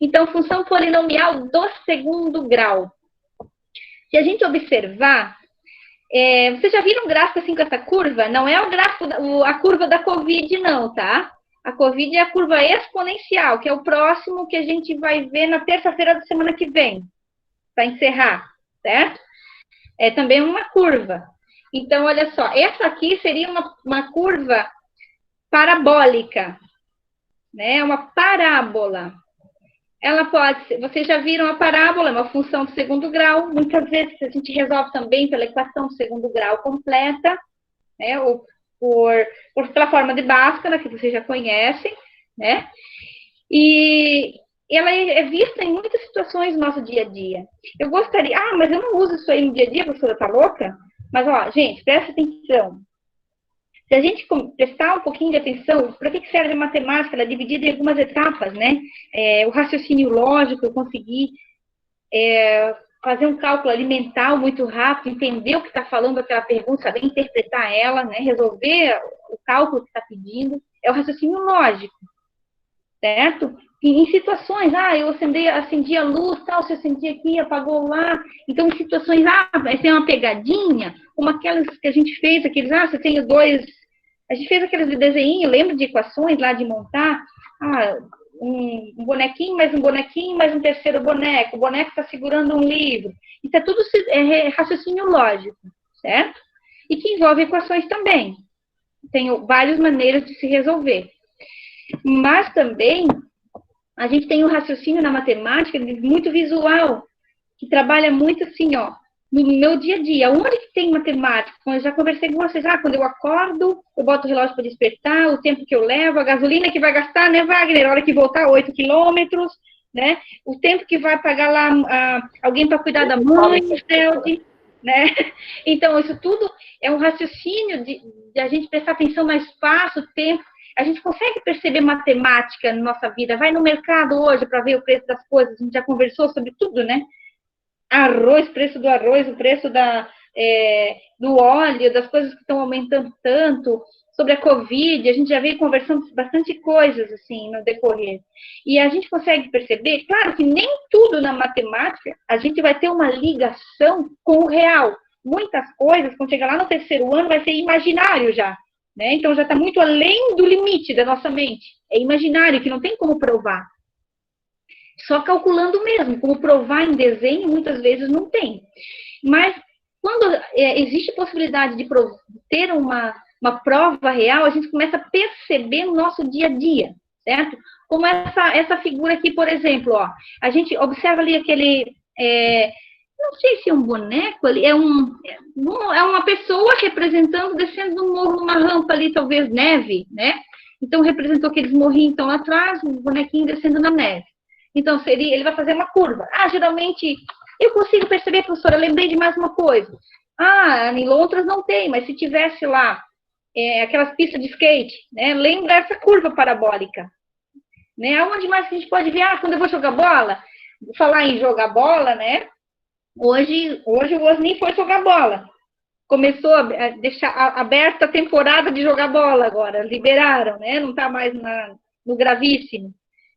Então, função polinomial do segundo grau. Se a gente observar, vocês já viram um gráfico assim com essa curva? Não é o gráfico, a curva da Covid, não, tá? A Covid é a curva exponencial, que é o próximo que a gente vai ver na terça-feira da semana que vem, para encerrar, certo? É também uma curva. Então, olha só, essa aqui seria uma curva parabólica, né? Uma parábola. Ela pode ser, vocês já viram a parábola, é uma função de segundo grau. Muitas vezes a gente resolve também pela equação de segundo grau completa, né? Ou pela forma de Bhaskara, que vocês já conhecem, né? E ela é vista em muitas situações do nosso dia a dia. Eu gostaria, mas eu não uso isso aí no dia a dia, professora, tá louca? Mas, ó, gente, presta atenção. Se a gente prestar um pouquinho de atenção, para que serve a matemática? Ela é dividida em algumas etapas, né? O raciocínio lógico, eu consegui fazer um cálculo alimentar muito rápido, entender o que está falando aquela pergunta, saber interpretar ela, né? Resolver o cálculo que está pedindo. É o raciocínio lógico, certo? E em situações, eu acendi a luz, tal, se acendi aqui, apagou lá. Então, em situações, vai ser uma pegadinha, como aquelas que a gente fez, aqueles, você tem dois... A gente fez aqueles de desenho, lembra de equações lá, de montar? Um bonequinho, mais um terceiro boneco. O boneco está segurando um livro. Isso é tudo raciocínio lógico, certo? E que envolve equações também. Tem várias maneiras de se resolver. Mas também, a gente tem um raciocínio na matemática muito visual, que trabalha muito assim, ó, no meu dia a dia. Onde que tem matemática? Eu já conversei com vocês, quando eu acordo, eu boto o relógio para despertar, o tempo que eu levo, a gasolina que vai gastar, né, Wagner? A hora que voltar, 8 quilômetros, né? O tempo que vai pagar lá alguém para cuidar da mãe, né? Então, isso tudo é um raciocínio de a gente prestar atenção no espaço, tempo. A gente consegue perceber matemática na nossa vida. Vai no mercado hoje para ver o preço das coisas. A gente já conversou sobre tudo, né? Preço do arroz, o preço do óleo, das coisas que estão aumentando tanto, sobre a Covid, a gente já veio conversando bastante coisas, assim, no decorrer. E a gente consegue perceber, claro que nem tudo na matemática a gente vai ter uma ligação com o real. Muitas coisas, quando chegar lá no terceiro ano, vai ser imaginário já, né? Então já está muito além do limite da nossa mente. É imaginário, que não tem como provar. Só calculando mesmo, como provar em desenho, muitas vezes não tem. Mas quando existe possibilidade de ter uma prova real, a gente começa a perceber no nosso dia a dia, certo? Como essa figura aqui, por exemplo, ó, a gente observa ali aquele, não sei se é um boneco ali, é uma pessoa representando, descendo do morro numa rampa ali, talvez neve, né? Então representou aqueles morrinhos então lá atrás, um bonequinho descendo na neve. Então, ele vai fazer uma curva. Geralmente, eu consigo perceber, professora, eu lembrei de mais uma coisa. Em Londres não tem, mas se tivesse lá aquelas pistas de skate, né, lembra essa curva parabólica. Né? Aonde mais que a gente pode ver? Quando eu vou jogar bola, vou falar em jogar bola, né? Hoje o Osni foi jogar bola. Começou a deixar aberta a temporada de jogar bola agora, liberaram, né? Não está mais no gravíssimo.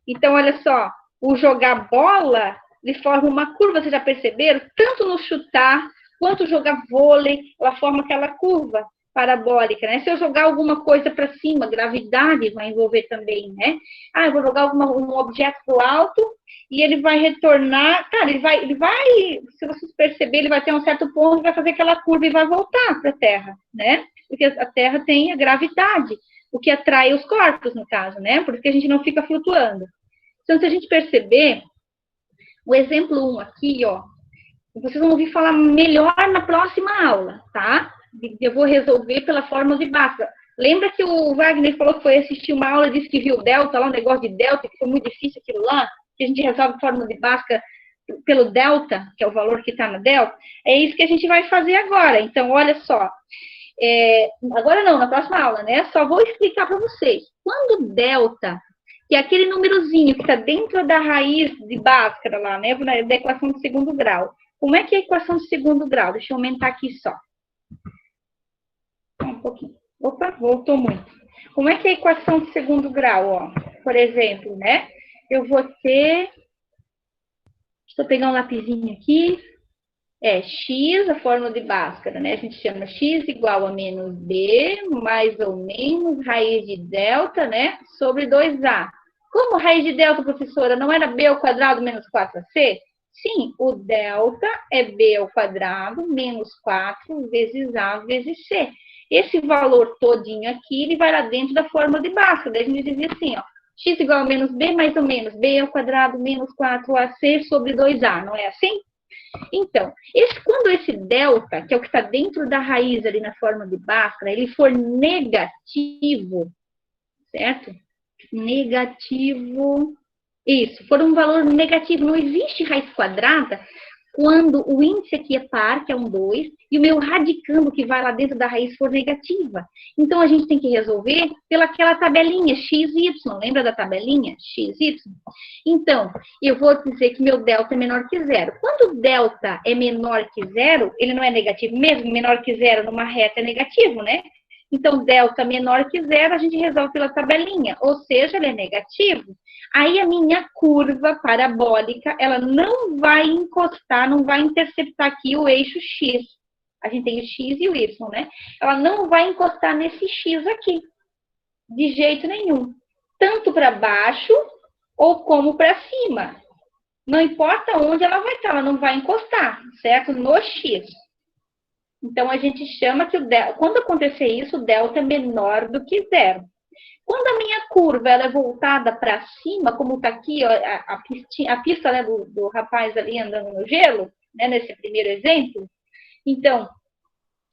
Então, olha só, o jogar bola, ele forma uma curva, vocês já perceberam? Tanto no chutar, quanto jogar vôlei, ela forma aquela curva parabólica, né? Se eu jogar alguma coisa para cima, gravidade vai envolver também, né? Eu vou jogar um objeto para o alto e ele vai retornar, cara, ele vai, se vocês perceberem, ele vai ter um certo ponto, vai fazer aquela curva e vai voltar para a Terra, né? Porque a Terra tem a gravidade, o que atrai os corpos, no caso, né? Por isso que a gente não fica flutuando. Então, se a gente perceber, o exemplo 1 aqui, ó, vocês vão ouvir falar melhor na próxima aula, tá? Eu vou resolver pela fórmula de Bhaskara. Lembra que o Wagner falou que foi assistir uma aula e disse que viu delta, lá um negócio de delta, que foi muito difícil aquilo lá, que a gente resolve a fórmula de Bhaskara pelo delta, que é o valor que está na delta? É isso que a gente vai fazer agora. Então, olha só. Agora não, na próxima aula, né? Só vou explicar para vocês. Quando delta, que é aquele númerozinho que está dentro da raiz de Bhaskara lá, né? Da equação de segundo grau. Como é que é a equação de segundo grau? Deixa eu aumentar aqui só. Um pouquinho. Opa, voltou muito. Como é que é a equação de segundo grau, ó? Por exemplo, né? eu vou ter... Deixa eu pegar um lapisinho aqui. X, a fórmula de Bhaskara, né? A gente chama x igual a menos b, mais ou menos, raiz de delta, né? Sobre 2a. Como raiz de delta, professora, não era b ao quadrado menos 4ac? Sim, o delta é b ao quadrado menos 4 vezes a vezes c. Esse valor todinho aqui, ele vai lá dentro da fórmula de Bhaskara. Daí a gente dizia assim, ó, x igual a menos b, mais ou menos, b ao quadrado menos 4ac sobre 2a, não é assim? Então, quando esse delta, que é o que está dentro da raiz ali na forma de Bhaskara, ele for negativo, certo? Negativo, isso, for um valor negativo, não existe raiz quadrada quando o índice aqui é par, que é um 2, e o meu radicando que vai lá dentro da raiz for negativa. Então, a gente tem que resolver pelaquela tabelinha XY. Lembra da tabelinha? XY. Então, eu vou dizer que meu delta é menor que zero. Quando o delta é menor que zero, ele não é negativo mesmo? Menor que zero numa reta é negativo, né? Então, delta menor que zero, a gente resolve pela tabelinha. Ou seja, ele é negativo. Aí a minha curva parabólica, ela não vai encostar, não vai interceptar aqui o eixo X. A gente tem o X e o Y, né? Ela não vai encostar nesse X aqui. De jeito nenhum. Tanto para baixo ou como para cima. Não importa onde ela vai estar, ela não vai encostar, certo? No X. Então, a gente chama que quando acontecer isso, o delta é menor do que zero. Quando a minha curva ela é voltada para cima, como está aqui ó, a pista né, do rapaz ali andando no gelo, né, nesse primeiro exemplo, então,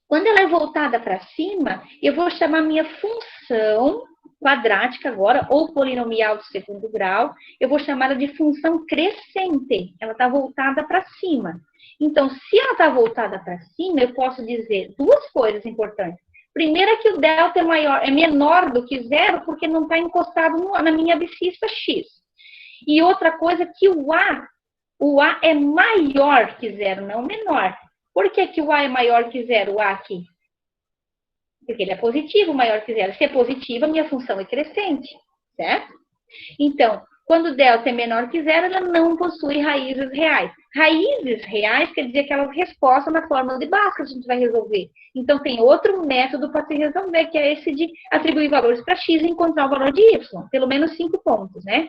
quando ela é voltada para cima, eu vou chamar minha função quadrática agora, ou polinomial de segundo grau, eu vou chamar ela de função crescente. Ela está voltada para cima. Então, se ela está voltada para cima, eu posso dizer duas coisas importantes. Primeiro é que o delta é menor do que zero, porque não está encostado na minha abscissa X. E outra coisa é que o A é maior que zero, não menor. Por que o A é maior que zero, o A aqui? Porque ele é positivo, maior que zero. Se é positivo, a minha função é crescente, certo? Então, quando o delta é menor que zero, ela não possui raízes reais. Raízes reais quer dizer aquelas respostas na fórmula de Bhaskara que a gente vai resolver. Então, tem outro método para se resolver, que é esse de atribuir valores para x e encontrar o valor de y. Pelo menos 5 pontos, né?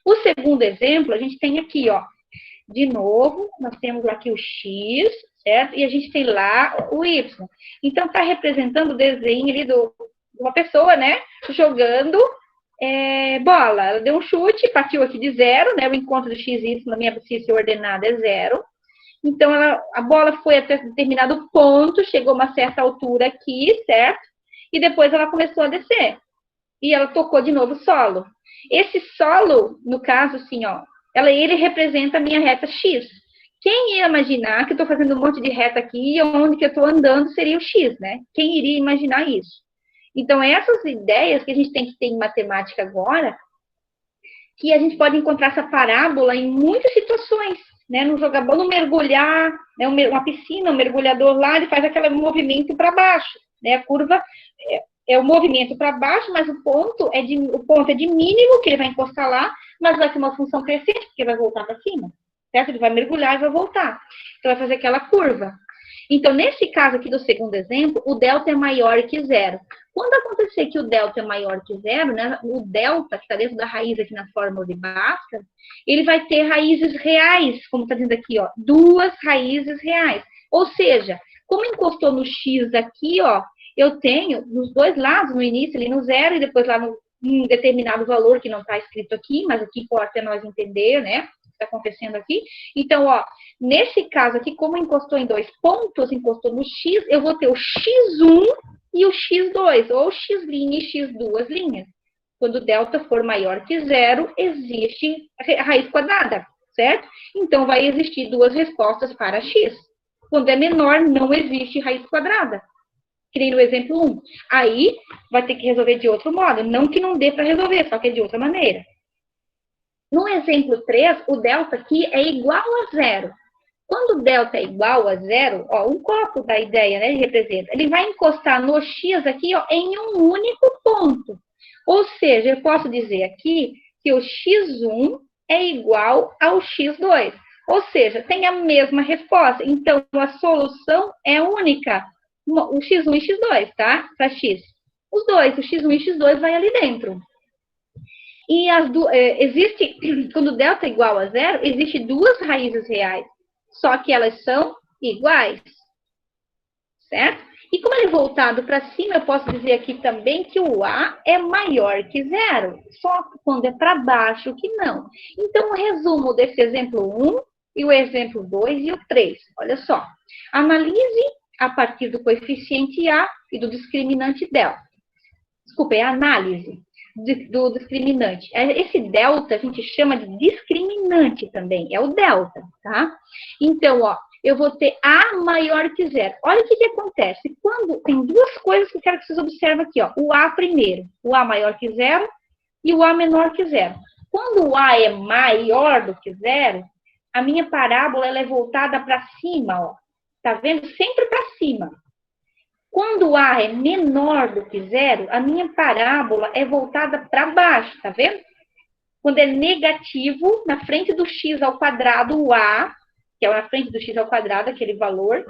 O segundo exemplo, a gente tem aqui, ó. De novo, nós temos aqui o x, certo? E a gente tem lá o y. Então, está representando o desenho ali de uma pessoa, né? Jogando bola. Ela deu um chute, partiu aqui de zero, né? O encontro do x e y na minha abscissa ordenada é zero. Então, a bola foi até determinado ponto, chegou a uma certa altura aqui, certo? E depois ela começou a descer. E ela tocou de novo o solo. Esse solo, no caso, assim, ó, ele representa a minha reta X. Quem ia imaginar que eu estou fazendo um monte de reta aqui e onde que eu estou andando seria o X, né? Quem iria imaginar isso? Então, essas ideias que a gente tem que ter em matemática agora, que a gente pode encontrar essa parábola em muitas situações, né? No jogar bola, no mergulhar, né? Uma piscina, um mergulhador lá, ele faz aquele movimento para baixo, né? A curva é o movimento para baixo, mas o ponto é de mínimo, que ele vai encostar lá, mas vai ter uma função crescente, porque vai voltar para cima, certo? Ele vai mergulhar e vai voltar. Então, vai fazer aquela curva. Então, nesse caso aqui do segundo exemplo, o delta é maior que zero. Quando acontecer que o delta é maior que zero, né, o delta, que está dentro da raiz aqui na fórmula de Bhaskara, ele vai ter raízes reais, como está dizendo aqui, ó, duas raízes reais. Ou seja, como encostou no x aqui, ó, eu tenho nos dois lados, no início ali no zero e depois lá num determinado valor que não está escrito aqui, mas aqui importa nós entender, né, o que está acontecendo aqui. Então, ó, nesse caso aqui, como encostou em dois pontos, encostou no x, eu vou ter o x1 e o x2, ou x' e x2 linhas. Quando o delta for maior que zero, existe a raiz quadrada, certo? Então, vai existir duas respostas para x. Quando é menor, não existe raiz quadrada. Que nem no exemplo 1. Aí, vai ter que resolver de outro modo. Não que não dê para resolver, só que é de outra maneira. No exemplo 3, o delta aqui é igual a zero. Quando o delta é igual a zero, ó, um copo da ideia, né, ele representa, ele vai encostar no x aqui, ó, em um único ponto. Ou seja, eu posso dizer aqui que o x1 é igual ao x2. Ou seja, tem a mesma resposta. Então, a solução é única. O x1 e x2, tá? Para x. Os dois, o x1 e x2 vai ali dentro. E existe, quando delta é igual a zero, existe duas raízes reais. Só que elas são iguais. Certo? E como ele é voltado para cima, eu posso dizer aqui também que o A é maior que zero. Só quando é para baixo que não. Então, o resumo desse exemplo 1 e o exemplo 2 e o 3. Olha só. Analise a partir do coeficiente A e do discriminante delta. Desculpa, é a análise do discriminante. Esse delta a gente chama de discriminante também, é o delta, tá? Então, ó, eu vou ter A maior que zero. Olha o que acontece. Quando tem duas coisas que eu quero que vocês observem aqui, ó. O A primeiro, o A maior que zero e o A menor que zero. Quando o A é maior do que zero, a minha parábola ela é voltada para cima, ó. Tá vendo? Sempre para cima. Quando o A é menor do que zero, a minha parábola é voltada para baixo, tá vendo? Quando é negativo, na frente do x ao quadrado, o A, que é na frente do x ao quadrado, aquele valor,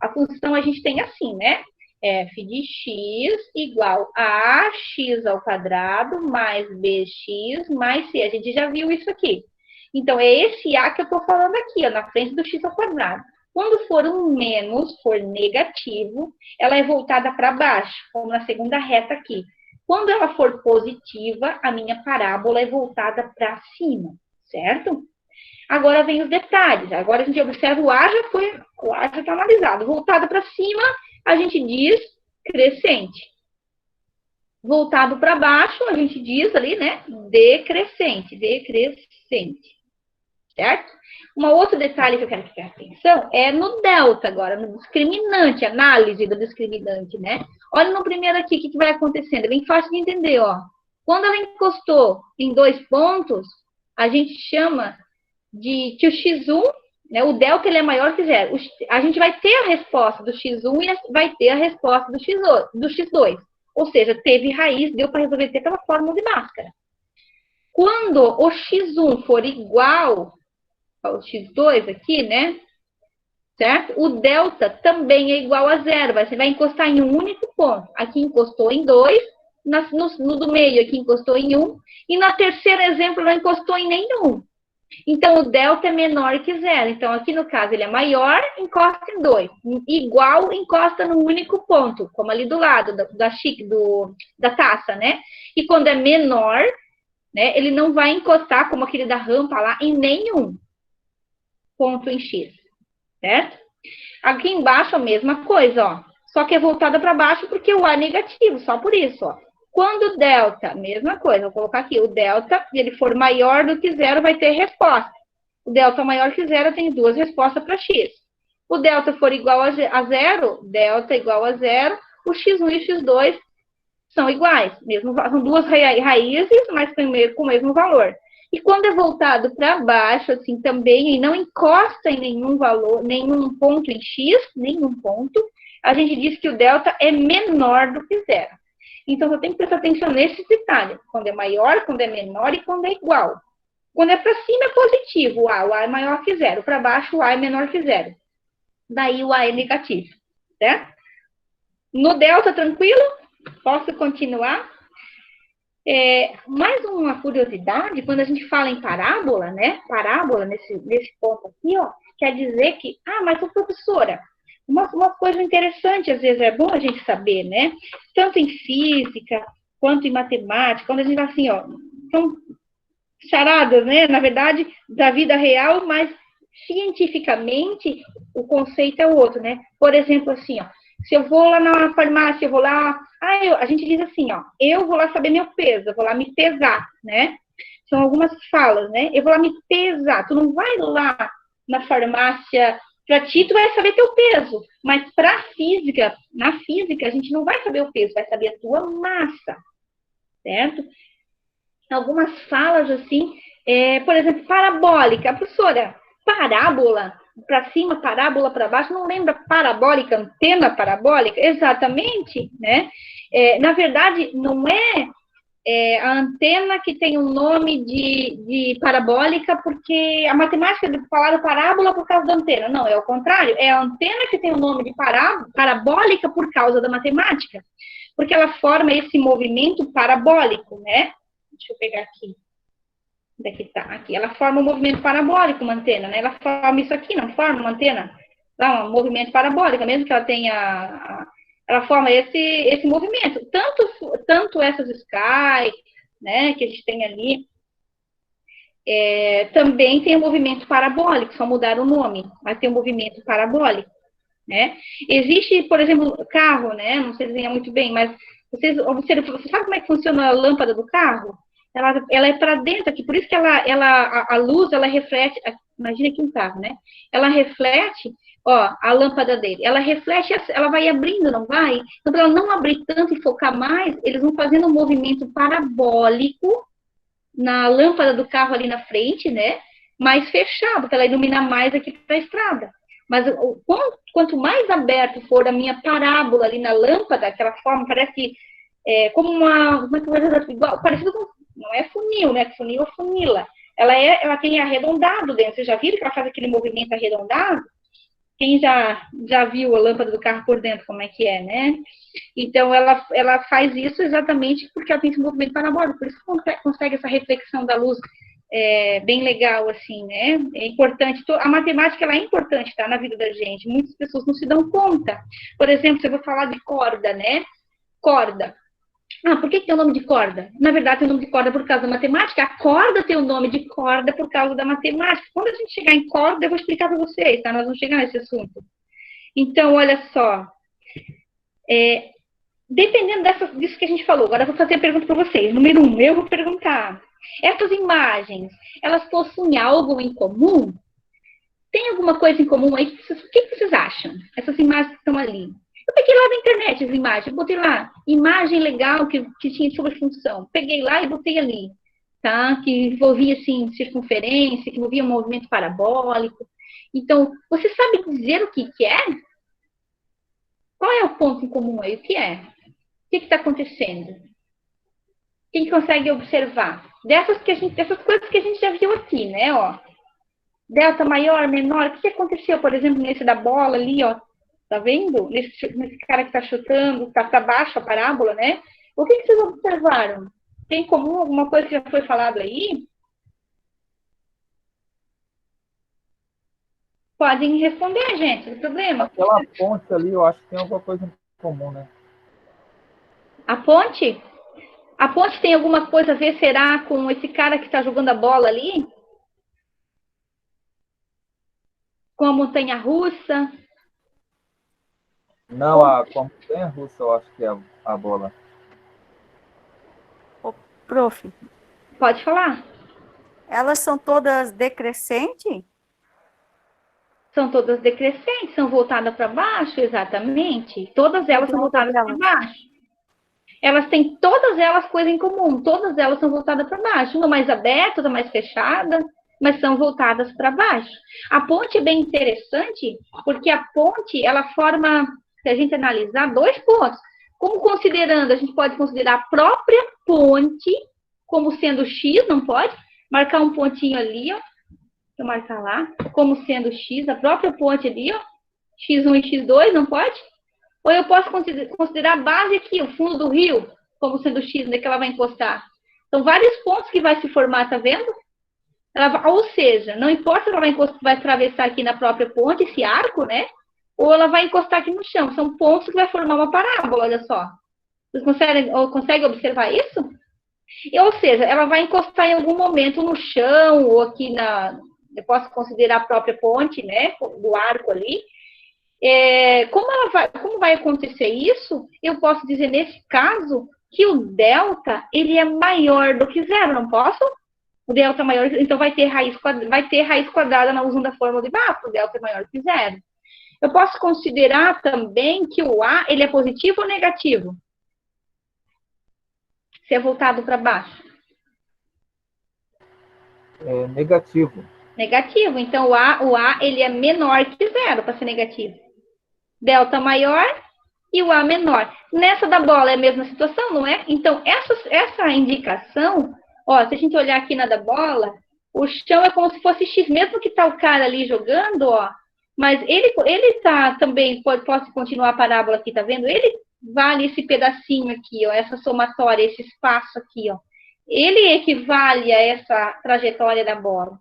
a função a gente tem assim, né? F de x igual a x ao quadrado mais bx mais c. A gente já viu isso aqui. Então, é esse A que eu estou falando aqui, ó, na frente do x ao quadrado. Quando for um menos, for negativo, ela é voltada para baixo, como na segunda reta aqui. Quando ela for positiva, a minha parábola é voltada para cima, certo? Agora vem os detalhes. Agora a gente observa o A já está analisado. Voltado para cima, a gente diz crescente. Voltado para baixo, a gente diz ali, né? Decrescente. Certo? Um outro detalhe que eu quero que preste atenção é no delta agora, no discriminante, análise do discriminante, né? Olha no primeiro aqui, o que vai acontecendo? É bem fácil de entender, ó. Quando ela encostou em 2 pontos, a gente chama de que o x1, né, o delta ele é maior que zero. A gente vai ter a resposta do x1 e vai ter a resposta do x2. Ou seja, teve raiz, deu para resolver pela fórmula de Bhaskara. Quando o x1 for igual ao x2 aqui, né? Certo? O delta também é igual a zero. Você vai encostar em um único ponto. Aqui encostou em 2, no do meio aqui encostou em 1, e no terceiro exemplo não encostou em nenhum. Então, o delta é menor que zero. Então, aqui no caso, ele é maior, encosta em 2. Igual, encosta no único ponto, como ali do lado da taça, né? E quando é menor, né, ele não vai encostar, como aquele da rampa lá, em nenhum ponto em X, certo? Aqui embaixo a mesma coisa, ó. Só que é voltada para baixo porque o A é negativo, só por isso, ó. Quando o delta, mesma coisa, vou colocar aqui, o delta, se ele for maior do que zero, vai ter resposta. O delta maior que zero, tem duas respostas para x. O delta for igual a zero, delta igual a zero, o x1 e o x2 são iguais. São duas raízes, mas com o mesmo valor. E quando é voltado para baixo, assim, também, e não encosta em nenhum valor, nenhum ponto em x, nenhum ponto, a gente diz que o delta é menor do que zero. Então, você tem que prestar atenção nesses detalhes. Quando é maior, quando é menor e quando é igual. Quando é para cima, é positivo, o A é maior que zero. Para baixo, o A é menor que zero. Daí, o A é negativo, certo? No delta, tranquilo? Posso continuar? Mais uma curiosidade, quando a gente fala em parábola, né? Parábola, nesse ponto aqui, ó, quer dizer que, mas professora, uma coisa interessante, às vezes é bom a gente saber, né? Tanto em física, quanto em matemática, quando a gente fala assim, ó, são charadas, né? Na verdade, da vida real, mas cientificamente o conceito é o outro, né? Por exemplo, assim, ó, se eu vou lá na farmácia, eu vou lá, a gente diz assim, ó, eu vou lá saber meu peso, eu vou lá me pesar, né? São algumas falas, né? Eu vou lá me pesar. Tu não vai lá na farmácia, para ti tu vai saber teu peso, mas para física, na física a gente não vai saber o peso, vai saber a tua massa, certo? Algumas falas assim, por exemplo, parabólica, professora, parábola para cima, parábola para baixo, não lembra parabólica, antena parabólica? Exatamente, né? Na verdade, não é a antena que tem um nome de parabólica, porque a matemática falaram parábola por causa da antena. Não, é o contrário. É a antena que tem o nome de parabólica por causa da matemática, porque ela forma esse movimento parabólico, né? Deixa eu pegar aqui. Onde é que tá? Aqui. Ela forma um movimento parabólico, uma antena, né? Ela forma isso aqui, não forma uma antena? Dá um movimento parabólico, mesmo que ela tenha ela forma esse movimento. Tanto essas Sky, né, que a gente tem ali, também tem o movimento parabólico, só mudar o nome, mas tem o movimento parabólico, né? Existe, por exemplo, carro, né? Não sei desenhar muito bem, mas você sabe como é que funciona a lâmpada do carro? Ela é para dentro aqui, por isso que a luz, ela reflete, imagina aqui um carro, né? Ela reflete, ó, a lâmpada dele, ela reflete, ela vai abrindo, não vai? Então, para ela não abrir tanto e focar mais, eles vão fazendo um movimento parabólico na lâmpada do carro ali na frente, né? Mais fechado, para ela iluminar mais aqui para a estrada. Mas quanto mais aberto for a minha parábola ali na lâmpada, aquela forma, parece como uma coisa igual, parecido com, não é funil, né? Funil é funila. Ela tem arredondado dentro. Vocês já viram que ela faz aquele movimento arredondado? Quem já viu a lâmpada do carro por dentro, como é que é, né? Então, ela faz isso exatamente porque ela tem esse movimento parabólico, por isso que consegue essa reflexão da luz bem legal, assim, né? É importante, a matemática, ela é importante, tá, na vida da gente, muitas pessoas não se dão conta. Por exemplo, se eu vou falar de corda, né? Corda. Ah, por que tem o nome de corda? Na verdade, tem o nome de corda por causa da matemática. A corda tem o nome de corda por causa da matemática. Quando a gente chegar em corda, eu vou explicar para vocês, tá? Nós vamos chegar nesse assunto. Então, olha só. Dependendo disso que a gente falou, agora eu vou fazer a pergunta para vocês. Número 1, eu vou perguntar. Essas imagens, elas possuem algo em comum? Tem alguma coisa em comum aí? O que vocês acham? Essas imagens que estão ali. Eu peguei lá na internet as imagens, botei lá, imagem legal que tinha sobre função. Peguei lá e botei ali, tá? Que envolvia, assim, circunferência, que envolvia um movimento parabólico. Então, você sabe dizer o que é? Qual é o ponto em comum aí? O que é? O que está acontecendo? Quem consegue observar? Dessas coisas que a gente já viu aqui, né? Ó, delta maior, menor, o que aconteceu, por exemplo, nesse da bola ali, ó? Tá vendo? Nesse cara que tá chutando, tá para baixo a parábola, né? O que vocês observaram? Tem em comum alguma coisa que já foi falado aí? Podem responder, gente, não tem problema. Aquela ponte ali, eu acho que tem alguma coisa em comum, né? A ponte? A ponte tem alguma coisa a ver, será, com esse cara que está jogando a bola ali? Com a montanha-russa? Não, com a montanha russa, eu acho que é a bola. Ô, prof, Pode falar. elas são todas decrescentes? São todas decrescentes, são voltadas para baixo, exatamente. Todas elas são voltadas para baixo. Elas têm todas elas coisa em comum, todas elas são voltadas para baixo, uma mais aberta, outra mais fechada, mas são voltadas para baixo. A ponte é bem interessante, porque a ponte, ela forma, se a gente analisar, dois pontos. Como considerando, a gente pode considerar a própria ponte como sendo X, não pode? Marcar um pontinho ali, ó. Deixa eu marcar lá, como sendo X, a própria ponte ali, ó. X1 e X2, não pode? Ou eu posso considerar a base aqui, o fundo do rio, como sendo X, né, que ela vai encostar. São vários pontos que vai se formar, tá vendo? Ou seja, não importa se ela vai atravessar aqui na própria ponte, esse arco, né? Ou ela vai encostar aqui no chão. São pontos que vai formar uma parábola, olha só. Vocês conseguem observar isso? Ou seja, ela vai encostar em algum momento no chão, ou aqui eu posso considerar a própria ponte, né? Do arco ali. Como vai acontecer isso? Eu posso dizer, nesse caso, que o delta, ele é maior do que zero, não posso? O delta é maior, então vai ter raiz quadrada usando a fórmula de Bhaskara, o delta é maior que zero. Eu posso considerar também que o A, ele é positivo ou negativo? Se é voltado para baixo. É negativo. Negativo, então o A ele é menor que zero para ser negativo. Delta maior, e o A menor. Nessa da bola é a mesma situação, não é? Então, essa indicação, ó, se a gente olhar aqui na da bola, o chão é como se fosse X, mesmo que tá o cara ali jogando, ó, mas ele tá também, posso continuar a parábola aqui, tá vendo? Ele vale esse pedacinho aqui, ó, essa somatória, esse espaço aqui, ó. Ele equivale a essa trajetória da bola.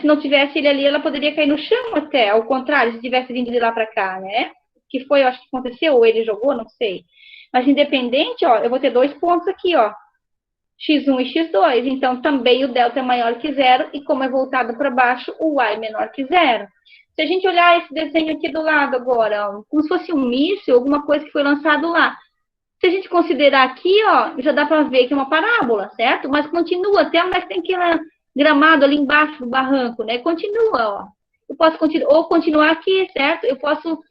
Se não tivesse ele ali, ela poderia cair no chão até, ao contrário, se tivesse vindo de lá para cá, né? Que foi, eu acho que aconteceu, ou ele jogou, não sei. Mas independente, ó, eu vou ter 2 pontos aqui, ó. X1 e X2. Então, também o delta é maior que zero, e como é voltado para baixo, o Y é menor que zero. Se a gente olhar esse desenho aqui do lado agora, ó, como se fosse um míssil, alguma coisa que foi lançado lá. Se a gente considerar aqui, ó, já dá para ver que é uma parábola, certo? Mas continua, até onde tem que ir lá, gramado ali embaixo do barranco, né? Continua, ó. Eu posso continuar aqui, certo? Eu posso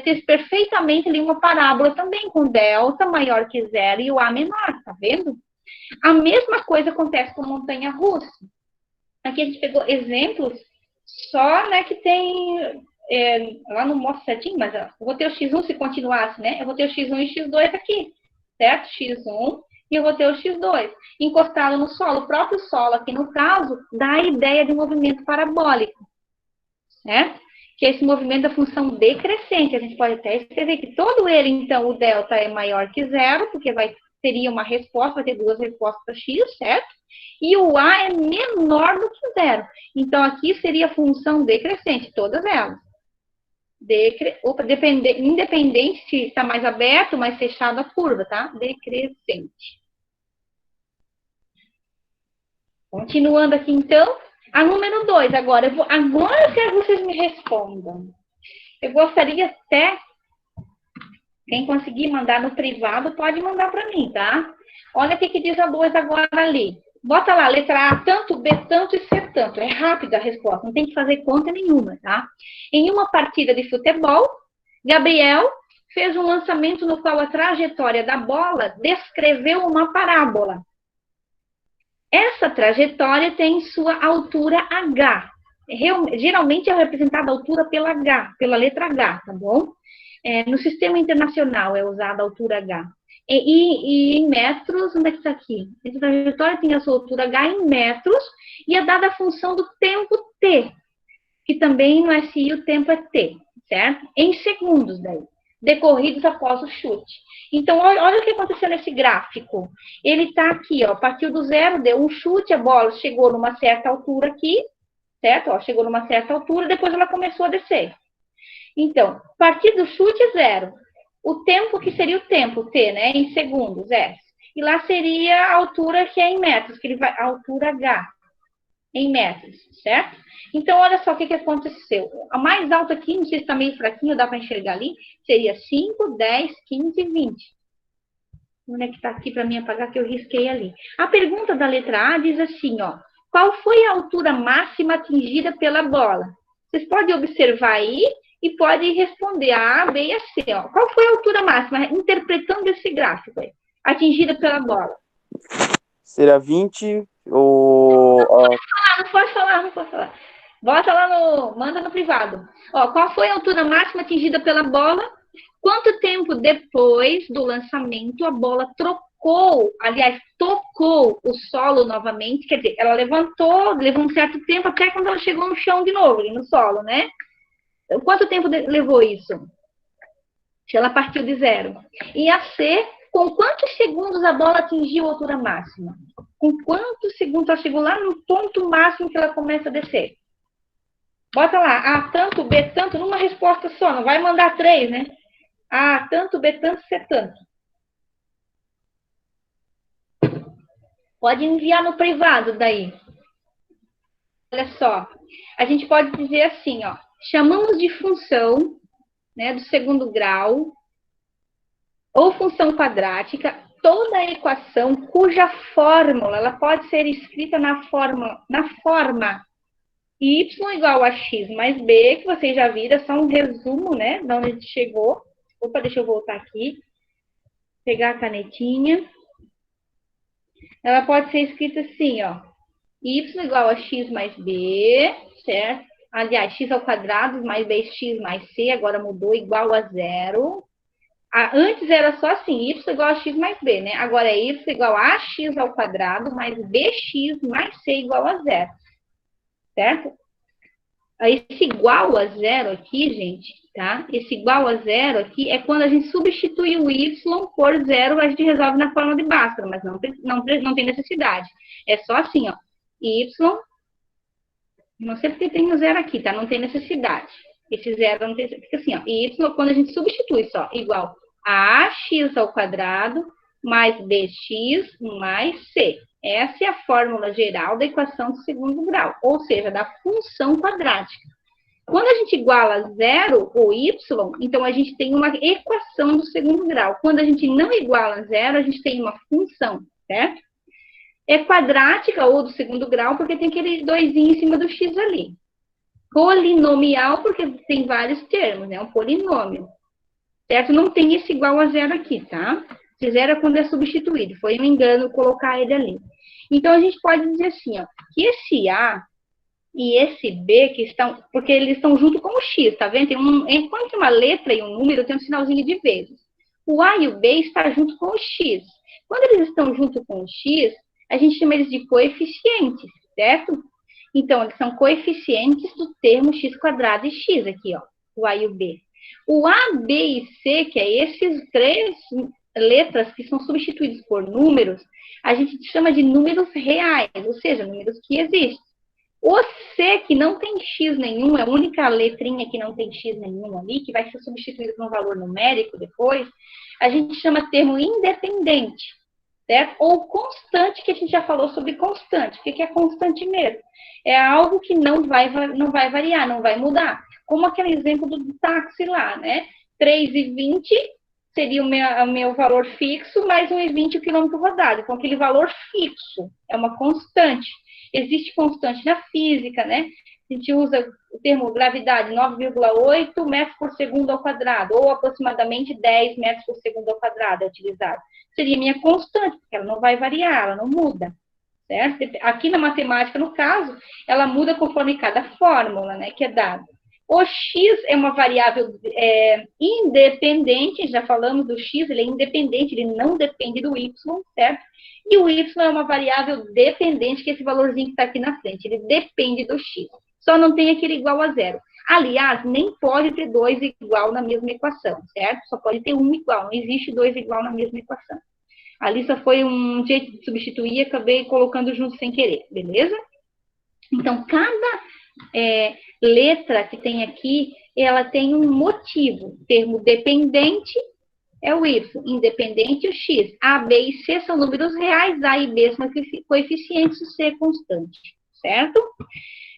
ter perfeitamente ali uma parábola também com delta maior que zero e o A menor, tá vendo? A mesma coisa acontece com montanha-russa. Aqui a gente pegou exemplos só, né, que tem... lá não mostra certinho, mas eu vou ter o X1 se continuasse, né? Eu vou ter o X1 e X2 aqui, certo? X1 e eu vou ter o X2 encostado no solo. O próprio solo aqui, no caso, dá a ideia de movimento parabólico, certo? Que é esse movimento da função decrescente. A gente pode até escrever que todo ele, então, o delta é maior que zero, porque teria uma resposta, vai ter 2 respostas para X, certo? E o A é menor do que zero. Então, aqui seria a função decrescente, todas elas. Independente se está mais aberto, mais fechado a curva, tá? Decrescente. Continuando aqui, então, a número 2. Agora eu quero que vocês me respondam. Eu gostaria até, quem conseguir mandar no privado, pode mandar para mim, tá? Olha o que diz a 2 agora ali. Bota lá, letra A, tanto, B, tanto e C, tanto. É rápida a resposta, não tem que fazer conta nenhuma, tá? Em uma partida de futebol, Gabriel fez um lançamento no qual a trajetória da bola descreveu uma parábola. Essa trajetória tem sua altura H. Geralmente é representada a altura pela H, pela letra H, tá bom? No sistema internacional é usada a altura H. E em metros, onde é que está aqui? Essa trajetória tem a sua altura H em metros e é dada a função do tempo T, que também no SI o tempo é T, certo? Em segundos daí, decorridos após o chute. Então, olha o que aconteceu nesse gráfico. Ele está aqui, ó, partiu do zero, deu um chute, a bola chegou numa certa altura aqui, certo? Ó, chegou numa certa altura, depois ela começou a descer. Então, a partir do chute é zero. O tempo, que seria o tempo, T, né? Em segundos, S. E lá seria a altura que é em metros, que ele vai, a altura H, em metros, certo? Então, olha só o que aconteceu. A mais alta aqui, não sei se está meio fraquinho, dá para enxergar ali, seria 5, 10, 15 e 20. Onde é que está aqui para mim apagar que eu risquei ali? A pergunta da letra A diz assim, ó. Qual foi a altura máxima atingida pela bola? Vocês podem observar aí e podem responder a B e a C, ó. Qual foi a altura máxima, interpretando esse gráfico aí, atingida pela bola? Será 20 ou... Não pode falar. Bota lá manda no privado. Ó, qual foi a altura máxima atingida pela bola? Quanto tempo depois do lançamento a bola tocou o solo novamente? Quer dizer, ela levou um certo tempo até quando ela chegou no chão de novo, no solo, né? Quanto tempo levou isso? Se ela partiu de zero. E a C, com quantos segundos a bola atingiu a altura máxima? Com quantos segundos ela chegou lá no ponto máximo que ela começa a descer? Bota lá, A tanto, B tanto, numa resposta só, não vai mandar 3, né? A tanto, B tanto, C tanto. Pode enviar no privado daí. Olha só, a gente pode dizer assim, ó, chamamos de função, né, do segundo grau, ou função quadrática, toda a equação cuja fórmula, ela pode ser escrita na forma y igual a x mais b, que vocês já viram, é só um resumo, né, de onde a gente chegou. Opa, deixa eu voltar aqui, pegar a canetinha. Ela pode ser escrita assim, ó, y igual a x mais b, certo? Aliás, x ao quadrado mais bx mais c, agora mudou, igual a zero. Antes era só assim, y igual a x mais b, né? Agora é y igual a ax ao quadrado mais bx mais c igual a zero, certo? Esse igual a zero aqui, gente, tá? Esse igual a zero aqui é quando a gente substitui o y por zero, a gente resolve na forma de Bhaskara, mas não tem necessidade. É só assim, ó, y, não sei porque tem o zero aqui, tá? Não tem necessidade. Esse zero não tem, fica assim, ó, y, quando a gente substitui só, igual a ax ao quadrado mais bx mais c. Essa é a fórmula geral da equação do segundo grau, ou seja, da função quadrática. Quando a gente iguala zero ou y, então a gente tem uma equação do segundo grau. Quando a gente não iguala zero, a gente tem uma função, certo? É quadrática ou do segundo grau, porque tem aquele doisinho em cima do x ali. Polinomial, porque tem vários termos, né? É um polinômio, certo? Não tem esse igual a zero aqui, tá? Esse zero é quando é substituído. Foi um engano colocar ele ali. Então, a gente pode dizer assim, ó, que esse A e esse B, que estão, porque eles estão junto com o X, tá vendo? Enquanto uma letra e um número, tem um sinalzinho de vezes. O A e o B estão junto com o X. Quando eles estão junto com o X, a gente chama eles de coeficientes, certo? Então, eles são coeficientes do termo x quadrado e x aqui, ó, o A e o B. O A, B e C, que é esses três letras que são substituídos por números, a gente chama de números reais, ou seja, números que existem. O C, que não tem x nenhum, é a única letrinha que não tem x nenhum ali, que vai ser substituído por um valor numérico depois, a gente chama termo independente, certo? Ou constante, que a gente já falou sobre constante. O que é constante mesmo? É algo que não vai variar, não vai mudar. Como aquele exemplo do táxi lá, né? 3,20 seria o meu valor fixo, mais 1,20 o quilômetro rodado. Então, aquele valor fixo é uma constante. Existe constante na física, né? A gente usa o termo gravidade, 9,8 metros por segundo ao quadrado, ou aproximadamente 10 metros por segundo ao quadrado é utilizado. Seria minha constante, porque ela não vai variar, ela não muda, certo? Aqui na matemática, no caso, ela muda conforme cada fórmula, né, que é dada. O x é uma variável independente, já falamos do x, ele é independente, ele não depende do y, certo? E o y é uma variável dependente, que é esse valorzinho que está aqui na frente, ele depende do x. Só não tem aquele igual a zero. Aliás, nem pode ter dois igual na mesma equação, certo? Só pode ter um igual, não existe dois igual na mesma equação. Ali só foi um jeito de substituir e acabei colocando junto sem querer, beleza? Então, cada letra que tem aqui, ela tem um motivo. O termo dependente é o y, independente o x. A, B e C são números reais, A e B são coeficientes, o C é constante, certo?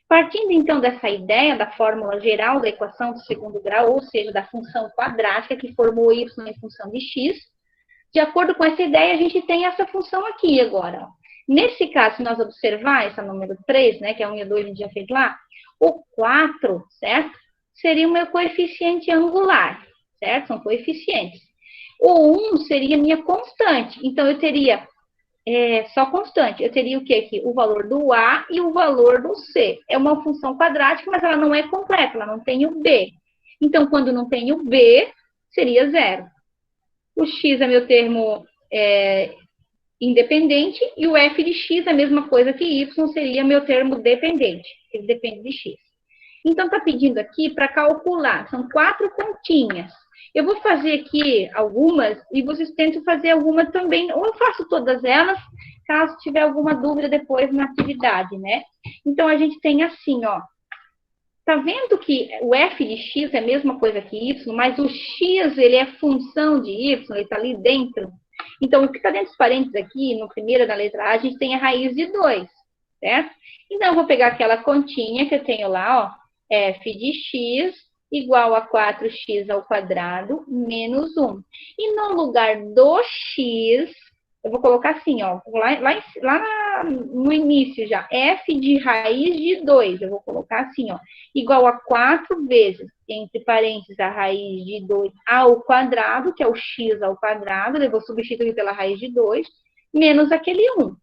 Partindo, então, dessa ideia da fórmula geral da equação do segundo grau, ou seja, da função quadrática que formou y em função de x, de acordo com essa ideia, a gente tem essa função aqui agora. Nesse caso, se nós observar essa número 3, né, que é a 1 e a 2 a gente já fez lá, o 4, certo? Seria o meu coeficiente angular, certo? São coeficientes. O 1 seria minha constante. Então, eu teria só constante. Eu teria o que aqui? O valor do A e o valor do C. É uma função quadrática, mas ela não é completa, ela não tem o B. Então, quando não tem o B, seria zero. O x é meu termo independente, e o f de x é a mesma coisa que y, seria meu termo dependente. Ele depende de x. Então, está pedindo aqui para calcular. São 4 continhas. Eu vou fazer aqui algumas, e vocês tentam fazer alguma também, ou eu faço todas elas, caso tiver alguma dúvida depois na atividade, né? Então, a gente tem assim, ó. Tá vendo que o f de x é a mesma coisa que y, mas o x, ele é função de y, ele está ali dentro. Então, o que está dentro dos parênteses aqui, no primeiro, na letra A, a gente tem a raiz de 2, certo? Então, eu vou pegar aquela continha que eu tenho lá, ó, f de x igual a 4x ao quadrado menos 1. E no lugar do x, eu vou colocar assim, ó, lá no início já, f de raiz de 2, eu vou colocar assim, ó, igual a 4 vezes, entre parênteses, a raiz de 2 ao quadrado, que é o x ao quadrado, eu vou substituir pela raiz de 2, menos aquele 1.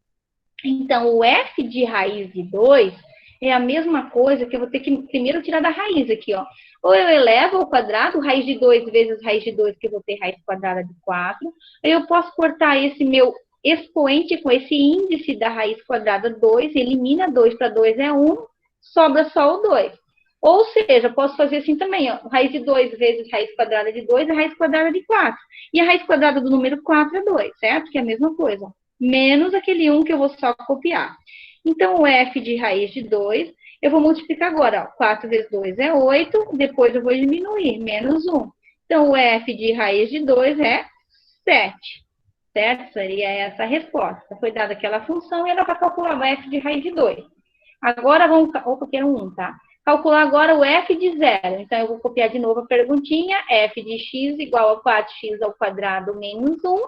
Então, o f de raiz de 2 É a mesma coisa que eu vou ter que primeiro tirar da raiz aqui, ó. Ou eu elevo ao quadrado, raiz de 2 vezes raiz de 2, que eu vou ter raiz quadrada de 4. Aí eu posso cortar esse meu expoente com esse índice da raiz quadrada 2, elimina 2 para 2 é 1, sobra só o 2. Ou seja, posso fazer assim também, ó. Raiz de 2 vezes raiz quadrada de 2 é raiz quadrada de 4. E a raiz quadrada do número 4 é 2, certo? Que é a mesma coisa. Menos aquele 1 que eu vou só copiar. Então, o f de raiz de 2, eu vou multiplicar agora, ó. 4 vezes 2 é 8, depois eu vou diminuir, menos 1. Então, o f de raiz de 2 é 7, certo? Seria essa a resposta. Foi dada aquela função e era para calcular o f de raiz de 2. Agora, vamos... Opa, que era 1, tá? Calcular agora o f de 0. Então, eu vou copiar de novo a perguntinha. F de x igual a 4x ao quadrado menos 1.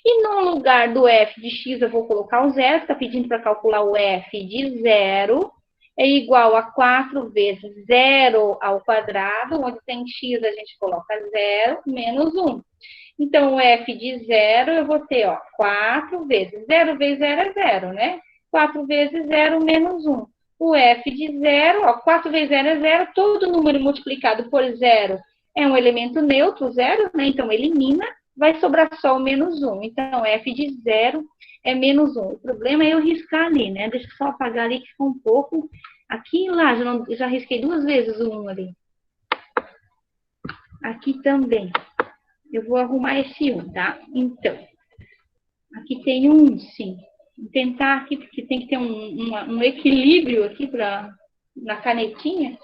E no lugar do f de x, eu vou colocar o 0, está pedindo para calcular o f de 0, é igual a 4 vezes 0 ao quadrado, onde tem x a gente coloca 0, menos 1. Então, o f de 0, eu vou ter, ó, 4 vezes 0 vezes 0 é 0, né? 4 vezes 0 menos 1. O f de 0, ó, 4 vezes 0 é 0, todo número multiplicado por 0 é um elemento neutro, 0, né? Então, elimina. Vai sobrar só o menos 1. Então, f de 0 é menos 1. O problema é eu riscar ali, né? Deixa eu só apagar ali, que ficou um pouco. Aqui e lá, já risquei 2 vezes o 1 ali. Aqui também. Eu vou arrumar esse 1, tá? Então, aqui tem 1, sim. Vou tentar aqui, porque tem que ter um equilíbrio aqui na canetinha.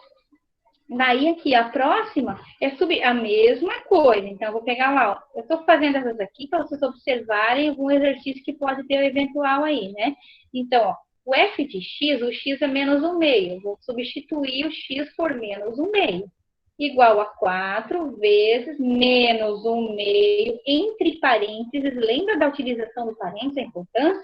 Daí aqui, a próxima é subir a mesma coisa. Então, eu vou pegar lá, ó. Eu estou fazendo essas aqui para vocês observarem algum exercício que pode ter eventual aí, né? Então, ó, o f de x, o x é menos 1/2. Eu vou substituir o x por menos 1/2. Igual a 4 vezes menos 1/2, entre parênteses. Lembra da utilização do parênteses, a importância?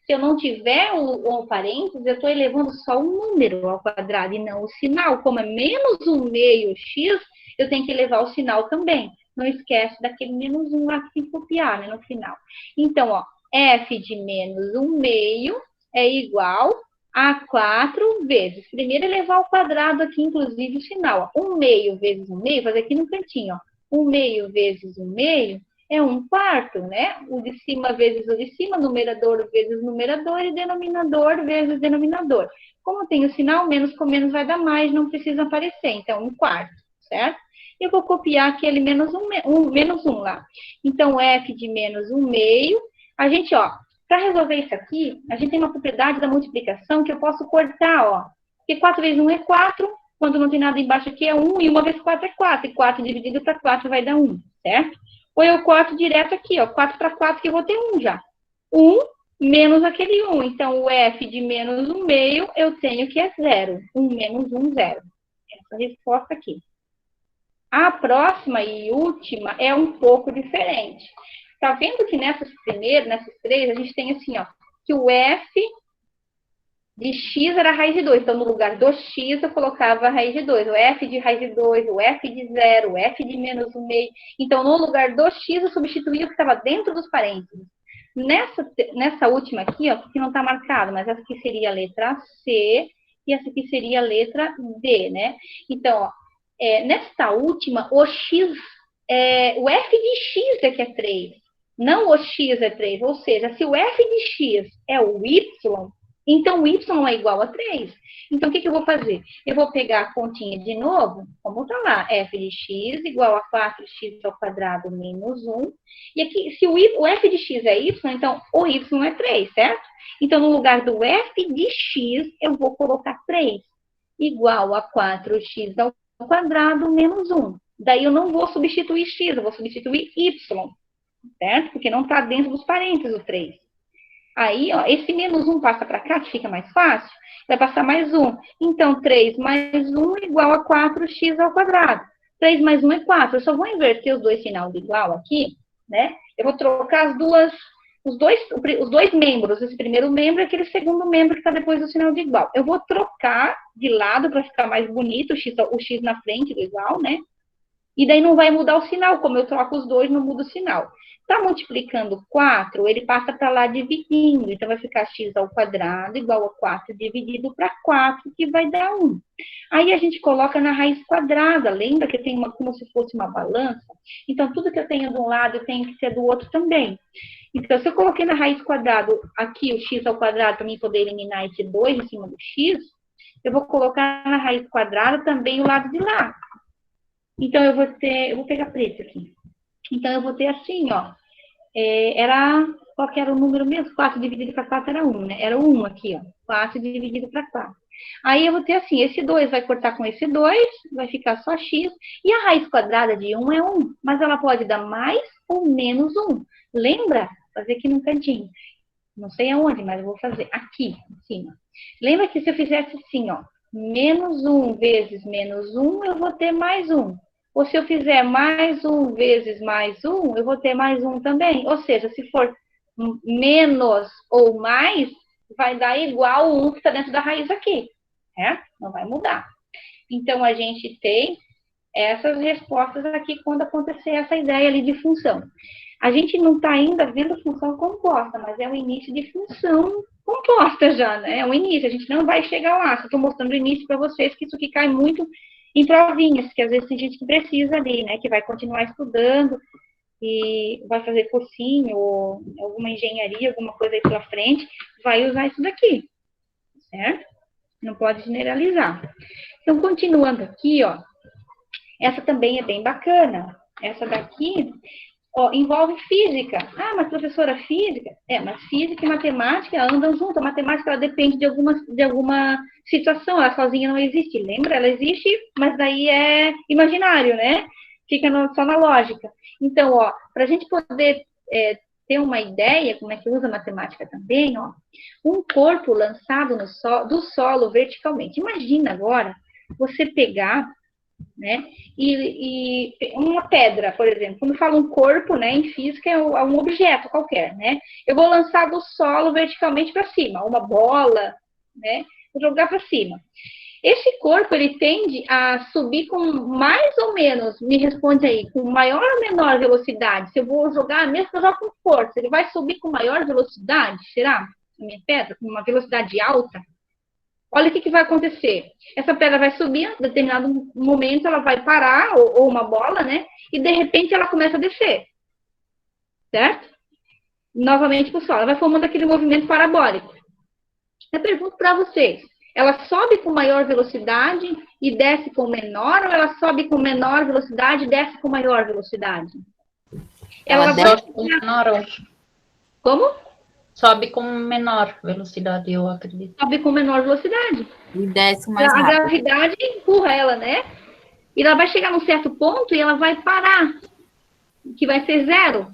Se eu não tiver o parênteses, eu estou elevando só o número ao quadrado e não o sinal. Como é menos 1/2 x, eu tenho que elevar o sinal também. Não esquece daquele menos 1 lá que tem que copiar, né, no final. Então, ó, f de menos 1/2 é igual a 4 vezes. Primeiro, elevar ao quadrado aqui, inclusive, o sinal. 1/2 vezes 1/2, fazer aqui no cantinho, ó. 1/2 vezes 1/2 é 1/4, né? O de cima vezes o de cima, numerador vezes numerador e denominador vezes denominador. Como tem o sinal, menos com menos vai dar mais, não precisa aparecer. Então, 1/4, certo? Eu vou copiar aquele menos 1 lá. Então, f de menos 1/2, a gente, ó, para resolver isso aqui, a gente tem uma propriedade da multiplicação que eu posso cortar, ó. Porque 4 vezes 1 é 4, quando não tem nada embaixo aqui é 1, e 1 vezes 4 é 4, e 4 dividido para 4 vai dar 1, certo? Ou eu corto direto aqui, ó, 4 para 4, que eu vou ter 1 já. 1 menos aquele 1. Então, o f de menos 1/2, eu tenho que é 0. 1 menos 1, 0. Essa resposta aqui. A próxima e última é um pouco diferente. Tá vendo que nessas três, a gente tem assim, ó, que o f de x era a raiz de 2. Então, no lugar do x, eu colocava a raiz de 2. O f de raiz de 2, o f de 0, o f de menos 1/2. Então, no lugar do x, eu substituía o que estava dentro dos parênteses. Nessa última aqui, ó, que não está marcado, mas essa aqui seria a letra C e essa aqui seria a letra D, né? Então, ó, nesta última, o x, o f de x é que é 3. Não o x é 3. Ou seja, se o f de x é o y, então, o y é igual a 3. Então, o que eu vou fazer? Eu vou pegar a continha de novo, como está lá, f de x igual a 4x ao quadrado menos 1. E aqui, se o f de x é y, então o y é 3, certo? Então, no lugar do f de x, eu vou colocar 3. Igual a 4x ao quadrado menos 1. Daí, eu não vou substituir x, eu vou substituir y, certo? Porque não está dentro dos parênteses o 3. Aí, ó, esse menos 1 passa para cá, que fica mais fácil, vai passar mais 1. Então, 3 mais 1 igual a 4x ao quadrado. 3 mais 1 é 4. Eu só vou inverter os dois sinais de igual aqui, né? Eu vou trocar os dois membros. Esse primeiro membro e aquele segundo membro que está depois do sinal de igual. Eu vou trocar de lado para ficar mais bonito, o x na frente do igual, né? E daí não vai mudar o sinal, como eu troco os dois, não muda o sinal. Está multiplicando 4, ele passa para lá dividindo. Então, vai ficar x ao quadrado igual a 4 dividido para 4, que vai dar 1. Aí, a gente coloca na raiz quadrada. Lembra que tem como se fosse uma balança? Então, tudo que eu tenho de um lado, eu tenho que ser do outro também. Então, se eu coloquei na raiz quadrada aqui o x ao quadrado, para mim poder eliminar esse 2 em cima do x, eu vou colocar na raiz quadrada também o lado de lá. Então, eu vou pegar preto aqui. Então, eu vou ter assim, ó. Qual que era o número mesmo? 4 dividido para 4 era 1, né? Era o 1 aqui, ó. 4 dividido para 4. Aí, eu vou ter assim, esse 2 vai cortar com esse 2, vai ficar só x. E a raiz quadrada de 1 é 1, mas ela pode dar mais ou menos 1. Lembra? Fazer aqui no cantinho. Não sei aonde, mas eu vou fazer aqui, em cima. Lembra que se eu fizesse assim, ó. Menos 1 vezes menos 1, eu vou ter mais 1. Ou se eu fizer mais 1 vezes mais 1, eu vou ter mais 1 também. Ou seja, se for menos ou mais, vai dar igual o 1 que está dentro da raiz aqui. Não vai mudar. Então, a gente tem essas respostas aqui quando acontecer essa ideia ali de função. A gente não está ainda vendo função composta, mas é o início de função composta já, né? É o início, a gente não vai chegar lá. Só estou mostrando o início para vocês, que isso aqui cai muito em provinhas, que às vezes tem gente que precisa ali, né? Que vai continuar estudando e vai fazer cursinho ou alguma engenharia, alguma coisa aí pela frente, vai usar isso daqui, certo? Não pode generalizar. Então, continuando aqui, ó, essa também é bem bacana. Essa daqui, ó, envolve física. Ah, mas professora, física? Mas física e matemática andam junto. A matemática, ela depende de alguma situação. Ela sozinha não existe. Lembra? Ela existe, mas daí é imaginário, né? Fica só na lógica. Então, ó, para a gente poder ter uma ideia como é que usa a matemática também, ó, um corpo lançado do solo verticalmente. Imagina agora você pegar, né, e uma pedra, por exemplo. Quando fala um corpo, né, em física é um objeto qualquer, né? Eu vou lançar do solo verticalmente para cima, uma bola, né? Vou jogar para cima. Esse corpo, ele tende a subir com mais ou menos, me responde aí, com maior ou menor velocidade? Se eu vou jogar, mesmo que eu jogue com força, ele vai subir com maior velocidade? Será? A minha pedra, com uma velocidade alta? Olha o que vai acontecer. Essa pedra vai subir, em determinado momento ela vai parar, ou uma bola, né? E de repente ela começa a descer. Certo? Novamente para o solo. Ela vai formando aquele movimento parabólico. Eu pergunto para vocês. Ela sobe com maior velocidade e desce com menor, ou ela sobe com menor velocidade e desce com maior velocidade? Ela desce com menor. Como? Sobe com menor velocidade, eu acredito. Sobe com menor velocidade. E desce mais rápido. A rápido. gravidade empurra ela, né? E ela vai chegar num certo ponto e ela vai parar, que vai ser zero.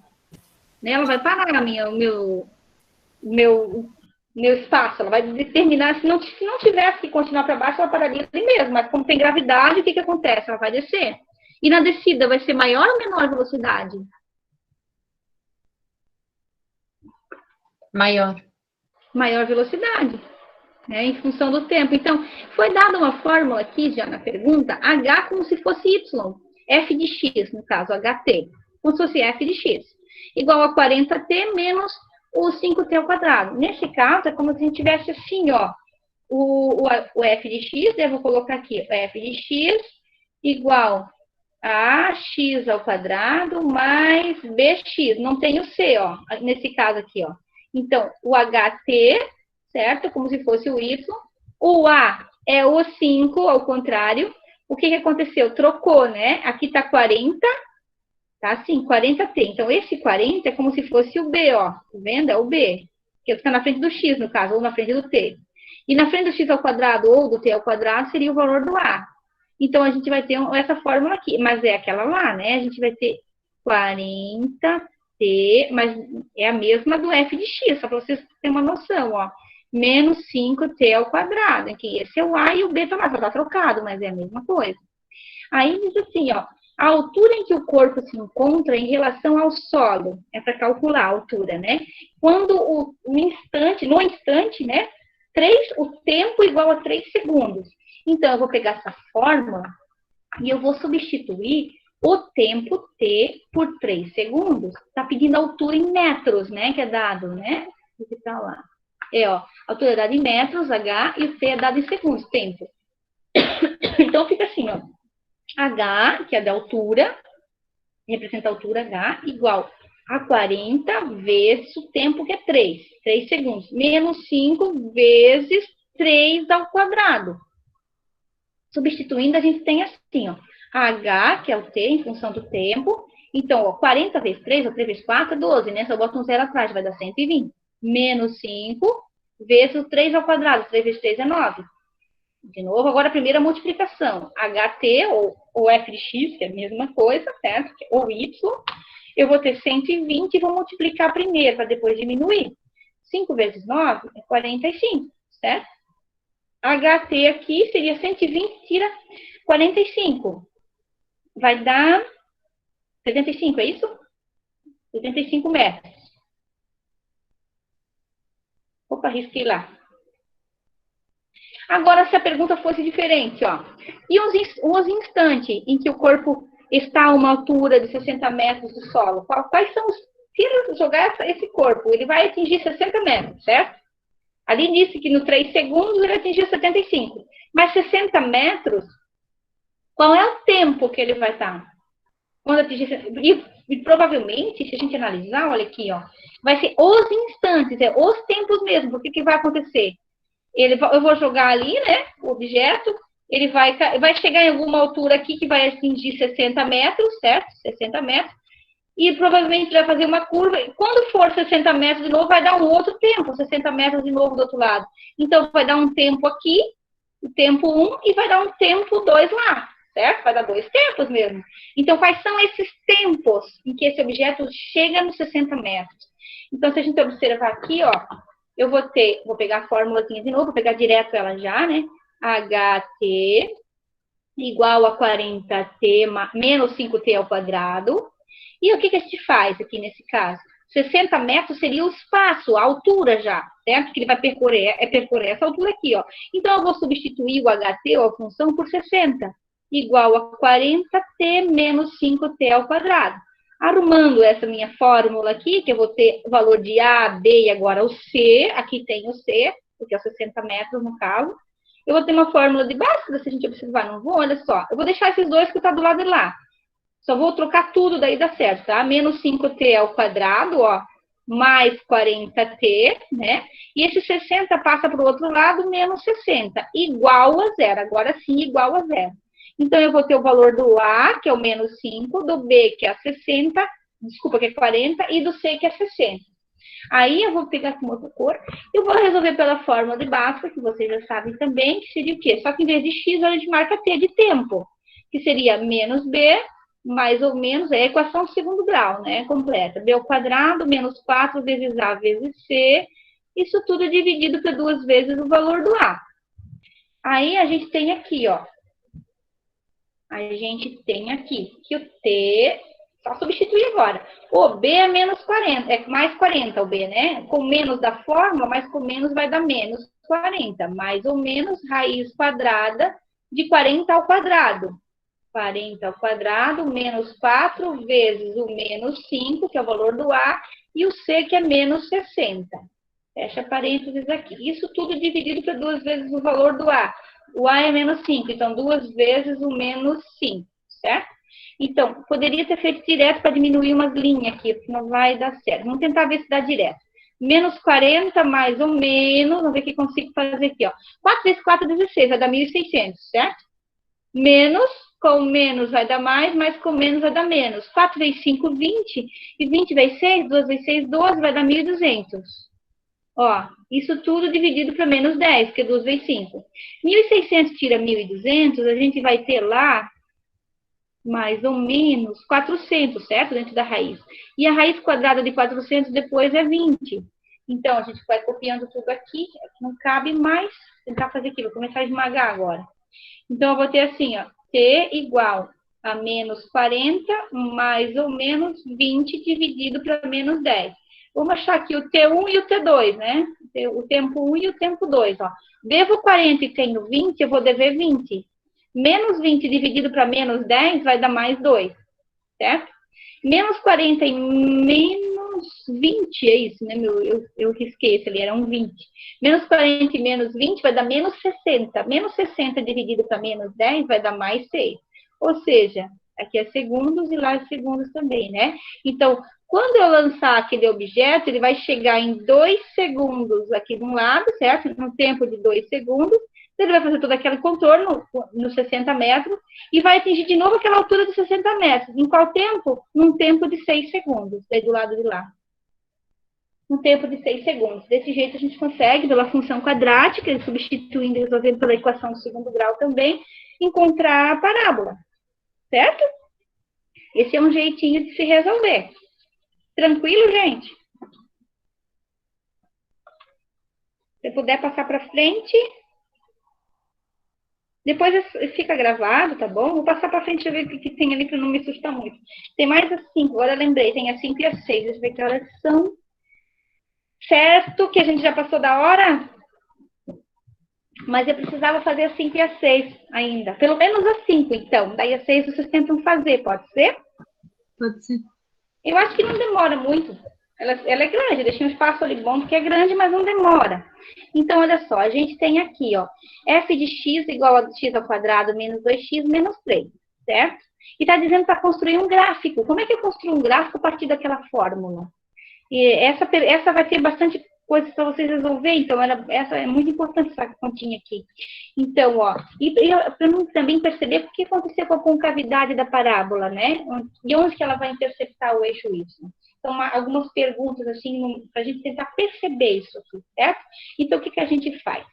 Né? Ela vai parar o meu espaço. Ela vai determinar, se não tivesse que continuar para baixo, ela pararia ali mesmo. Mas como tem gravidade, o que acontece? Ela vai descer. E na descida vai ser maior ou menor velocidade? Maior velocidade, né, em função do tempo. Então, foi dada uma fórmula aqui, já na pergunta, H como se fosse Y, F de X, no caso, HT, como se fosse F de X, igual a 40T menos o 5T ao quadrado. Nesse caso, é como se a gente tivesse assim, ó, o F de X, eu vou colocar aqui, o F de X igual a X ao quadrado mais BX, não tem o C, ó, nesse caso aqui, ó. Então, o HT, certo? Como se fosse o Y. O A é o 5, ao contrário. O que aconteceu? Trocou, né? Aqui tá 40, tá assim, 40T. Então, esse 40 é como se fosse o B, ó. Tá vendo? É o B. Que fica na frente do X, no caso, ou na frente do T. E na frente do X ao quadrado ou do T ao quadrado seria o valor do A. Então, a gente vai ter essa fórmula aqui. Mas é aquela lá, né? A gente vai ter 40... mas é a mesma do F de X, só para vocês terem uma noção, ó. Menos 5T ao quadrado, em que esse é o A e o B tá lá, só tá trocado, mas é a mesma coisa. Aí diz assim, ó, a altura em que o corpo se encontra em relação ao solo, é para calcular a altura, né? Quando no instante, né? O tempo igual a 3 segundos. Então, eu vou pegar essa fórmula e eu vou substituir o tempo t por 3 segundos. Está pedindo a altura em metros, né? Que é dado, né? Aqui tá lá. Ó, a altura é dada em metros, h, e o t é dado em segundos, tempo. Então, fica assim, ó. H, que é da altura, representa a altura h, igual a 40 vezes o tempo, que é 3 segundos, menos 5 vezes 3 ao quadrado. Substituindo, a gente tem assim, ó, h, que é o t, em função do tempo. Então, ó, 40 vezes 3, ou 3 vezes 4, é 12, né? Se eu boto um zero atrás, vai dar 120. Menos 5 vezes o 3 ao quadrado. 3 vezes 3 é 9. De novo, agora a primeira multiplicação. HT, ou f de x, que é a mesma coisa, certo? Ou y. Eu vou ter 120 e vou multiplicar primeiro, para depois diminuir. 5 vezes 9 é 45, certo? HT aqui seria 120, tira 45. Vai dar 75, é isso? 75 metros. Opa, risquei lá. Agora, se a pergunta fosse diferente, ó. E os instantes em que o corpo está a uma altura de 60 metros do solo? Quais são os... Se ele jogar esse corpo, ele vai atingir 60 metros, certo? Ali disse que no 3 segundos ele atingiu 75. Mas 60 metros, qual é o tempo que ele vai estar? Quando atingir... E provavelmente, se a gente analisar, olha aqui, ó. Vai ser os instantes, os tempos mesmo. Porque que vai acontecer? Eu vou jogar ali, né, o objeto, ele vai chegar em alguma altura aqui que vai atingir 60 metros, certo? 60 metros. E provavelmente vai fazer uma curva. E quando for 60 metros de novo, vai dar um outro tempo, 60 metros de novo do outro lado. Então, vai dar um tempo aqui, o tempo 1, e vai dar um tempo 2 lá, certo? Vai dar 2 tempos mesmo. Então, quais são esses tempos em que esse objeto chega nos 60 metros? Então, se a gente observar aqui, ó, eu vou pegar a formulazinha de novo, vou pegar direto ela já, né? HT igual a 40t menos 5t ao quadrado. E o que a gente faz aqui nesse caso? 60 metros seria o espaço, a altura já, certo? Que ele vai percorrer essa altura aqui, ó. Então, eu vou substituir o HT, ou a função, por 60, igual a 40t menos 5t ao quadrado. Arrumando essa minha fórmula aqui, que eu vou ter o valor de A, B e agora o C, aqui tem o C, porque é os 60 metros no caso. Eu vou ter uma fórmula de Bhaskara, se a gente observar, não vou, olha só. Eu vou deixar esses dois que tá do lado de lá. Só vou trocar tudo, daí dá certo, tá? Menos 5t ao quadrado, ó, mais 40t, né? E esse 60 passa para o outro lado, menos 60, igual a zero. Agora sim, igual a zero. Então, eu vou ter o valor do A, que é o menos 5, do B, que é 60, desculpa, que é 40, e do C, que é 60. Aí, eu vou pegar com outra cor, eu vou resolver pela fórmula de Bhaskara, que vocês já sabem também, que seria o quê? Só que em vez de x, a gente marca t de tempo, que seria menos b, mais ou menos, é a equação de segundo grau, né, completa. B ao quadrado, menos 4 vezes A vezes C, isso tudo dividido por 2 vezes o valor do A. Aí, a gente tem aqui, ó, que o T, só substituir agora. O B é menos 40, é mais 40 o B, né? Com menos da fórmula, mas com menos vai dar menos 40. Mais ou menos raiz quadrada de 40 ao quadrado. 40 ao quadrado, menos 4 vezes o menos 5, que é o valor do A, e o C, que é menos 60. Fecha parênteses aqui. Isso tudo dividido por 2 vezes o valor do A. O A é menos 5, então 2 vezes o menos 5, certo? Então, poderia ter feito direto para diminuir umas linhas aqui, porque não vai dar certo. Vamos tentar ver se dá direto. Menos 40, mais ou menos, vamos ver o que consigo fazer aqui, ó. 4 vezes 4 é 16, vai dar 1.600, certo? Menos, com menos vai dar mais com menos vai dar menos. 4 vezes 5, 20, e 20 vezes 6, 2 vezes 6, 12, vai dar 1.200. Ó, isso tudo dividido para menos 10, que é 2 vezes 5. 1.600 tira 1.200, a gente vai ter lá mais ou menos 400, certo? Dentro da raiz. E a raiz quadrada de 400 depois é 20. Então, a gente vai copiando tudo aqui, não cabe mais. Vou tentar fazer aqui, vou começar a esmagar agora. Então, eu vou ter assim, ó, T igual a menos 40 mais ou menos 20 dividido para menos 10. Vamos achar aqui o T1 e o T2, né? O tempo 1 e o tempo 2, ó. Devo 40 e tenho 20, eu vou dever 20. Menos 20 dividido para menos 10 vai dar mais 2. certo? Menos 40 e menos 20, é isso, né? Eu risquei esse ali, era um 20. Menos 40 e menos 20 vai dar menos 60. Menos 60 dividido para menos 10 vai dar mais 6. Ou seja, aqui é segundos e lá é segundos também, né? Então, quando eu lançar aquele objeto, ele vai chegar em 2 segundos aqui de um lado, certo? No tempo de 2 segundos. Ele vai fazer todo aquele contorno nos 60 metros e vai atingir de novo aquela altura de 60 metros. Em qual tempo? Num tempo de 6 segundos, daí do lado de lá. Um tempo de 6 segundos. Desse jeito a gente consegue, pela função quadrática, substituindo e resolvendo pela equação do segundo grau também, encontrar a parábola. Certo? Esse é um jeitinho de se resolver. Tranquilo, gente? Se puder passar para frente. Depois fica gravado, tá bom? Vou passar para frente e ver o que tem ali para não me assustar muito. Tem mais as 5, agora eu lembrei, tem as 5 e as 6. Deixa eu ver que horas são. Certo que a gente já passou da hora? Mas eu precisava fazer as 5 e as 6 ainda. Pelo menos as 5, então. Daí as 6 vocês tentam fazer, pode ser? Pode ser. Eu acho que não demora muito. Ela é grande, deixei um espaço ali bom, porque é grande, mas não demora. Então, olha só, a gente tem aqui, ó, f de x igual a x ao quadrado menos 2x menos 3, certo? E está dizendo para construir um gráfico. Como é que eu construo um gráfico a partir daquela fórmula? E essa vai ter bastante coisa para vocês resolver, então essa é muito importante, essa continha aqui. Então, ó, e para mim também perceber o que aconteceu com a concavidade da parábola, né? E onde que ela vai interceptar o eixo y. Então, algumas perguntas, assim, para a gente tentar perceber isso aqui, certo? Então, o que a gente faz?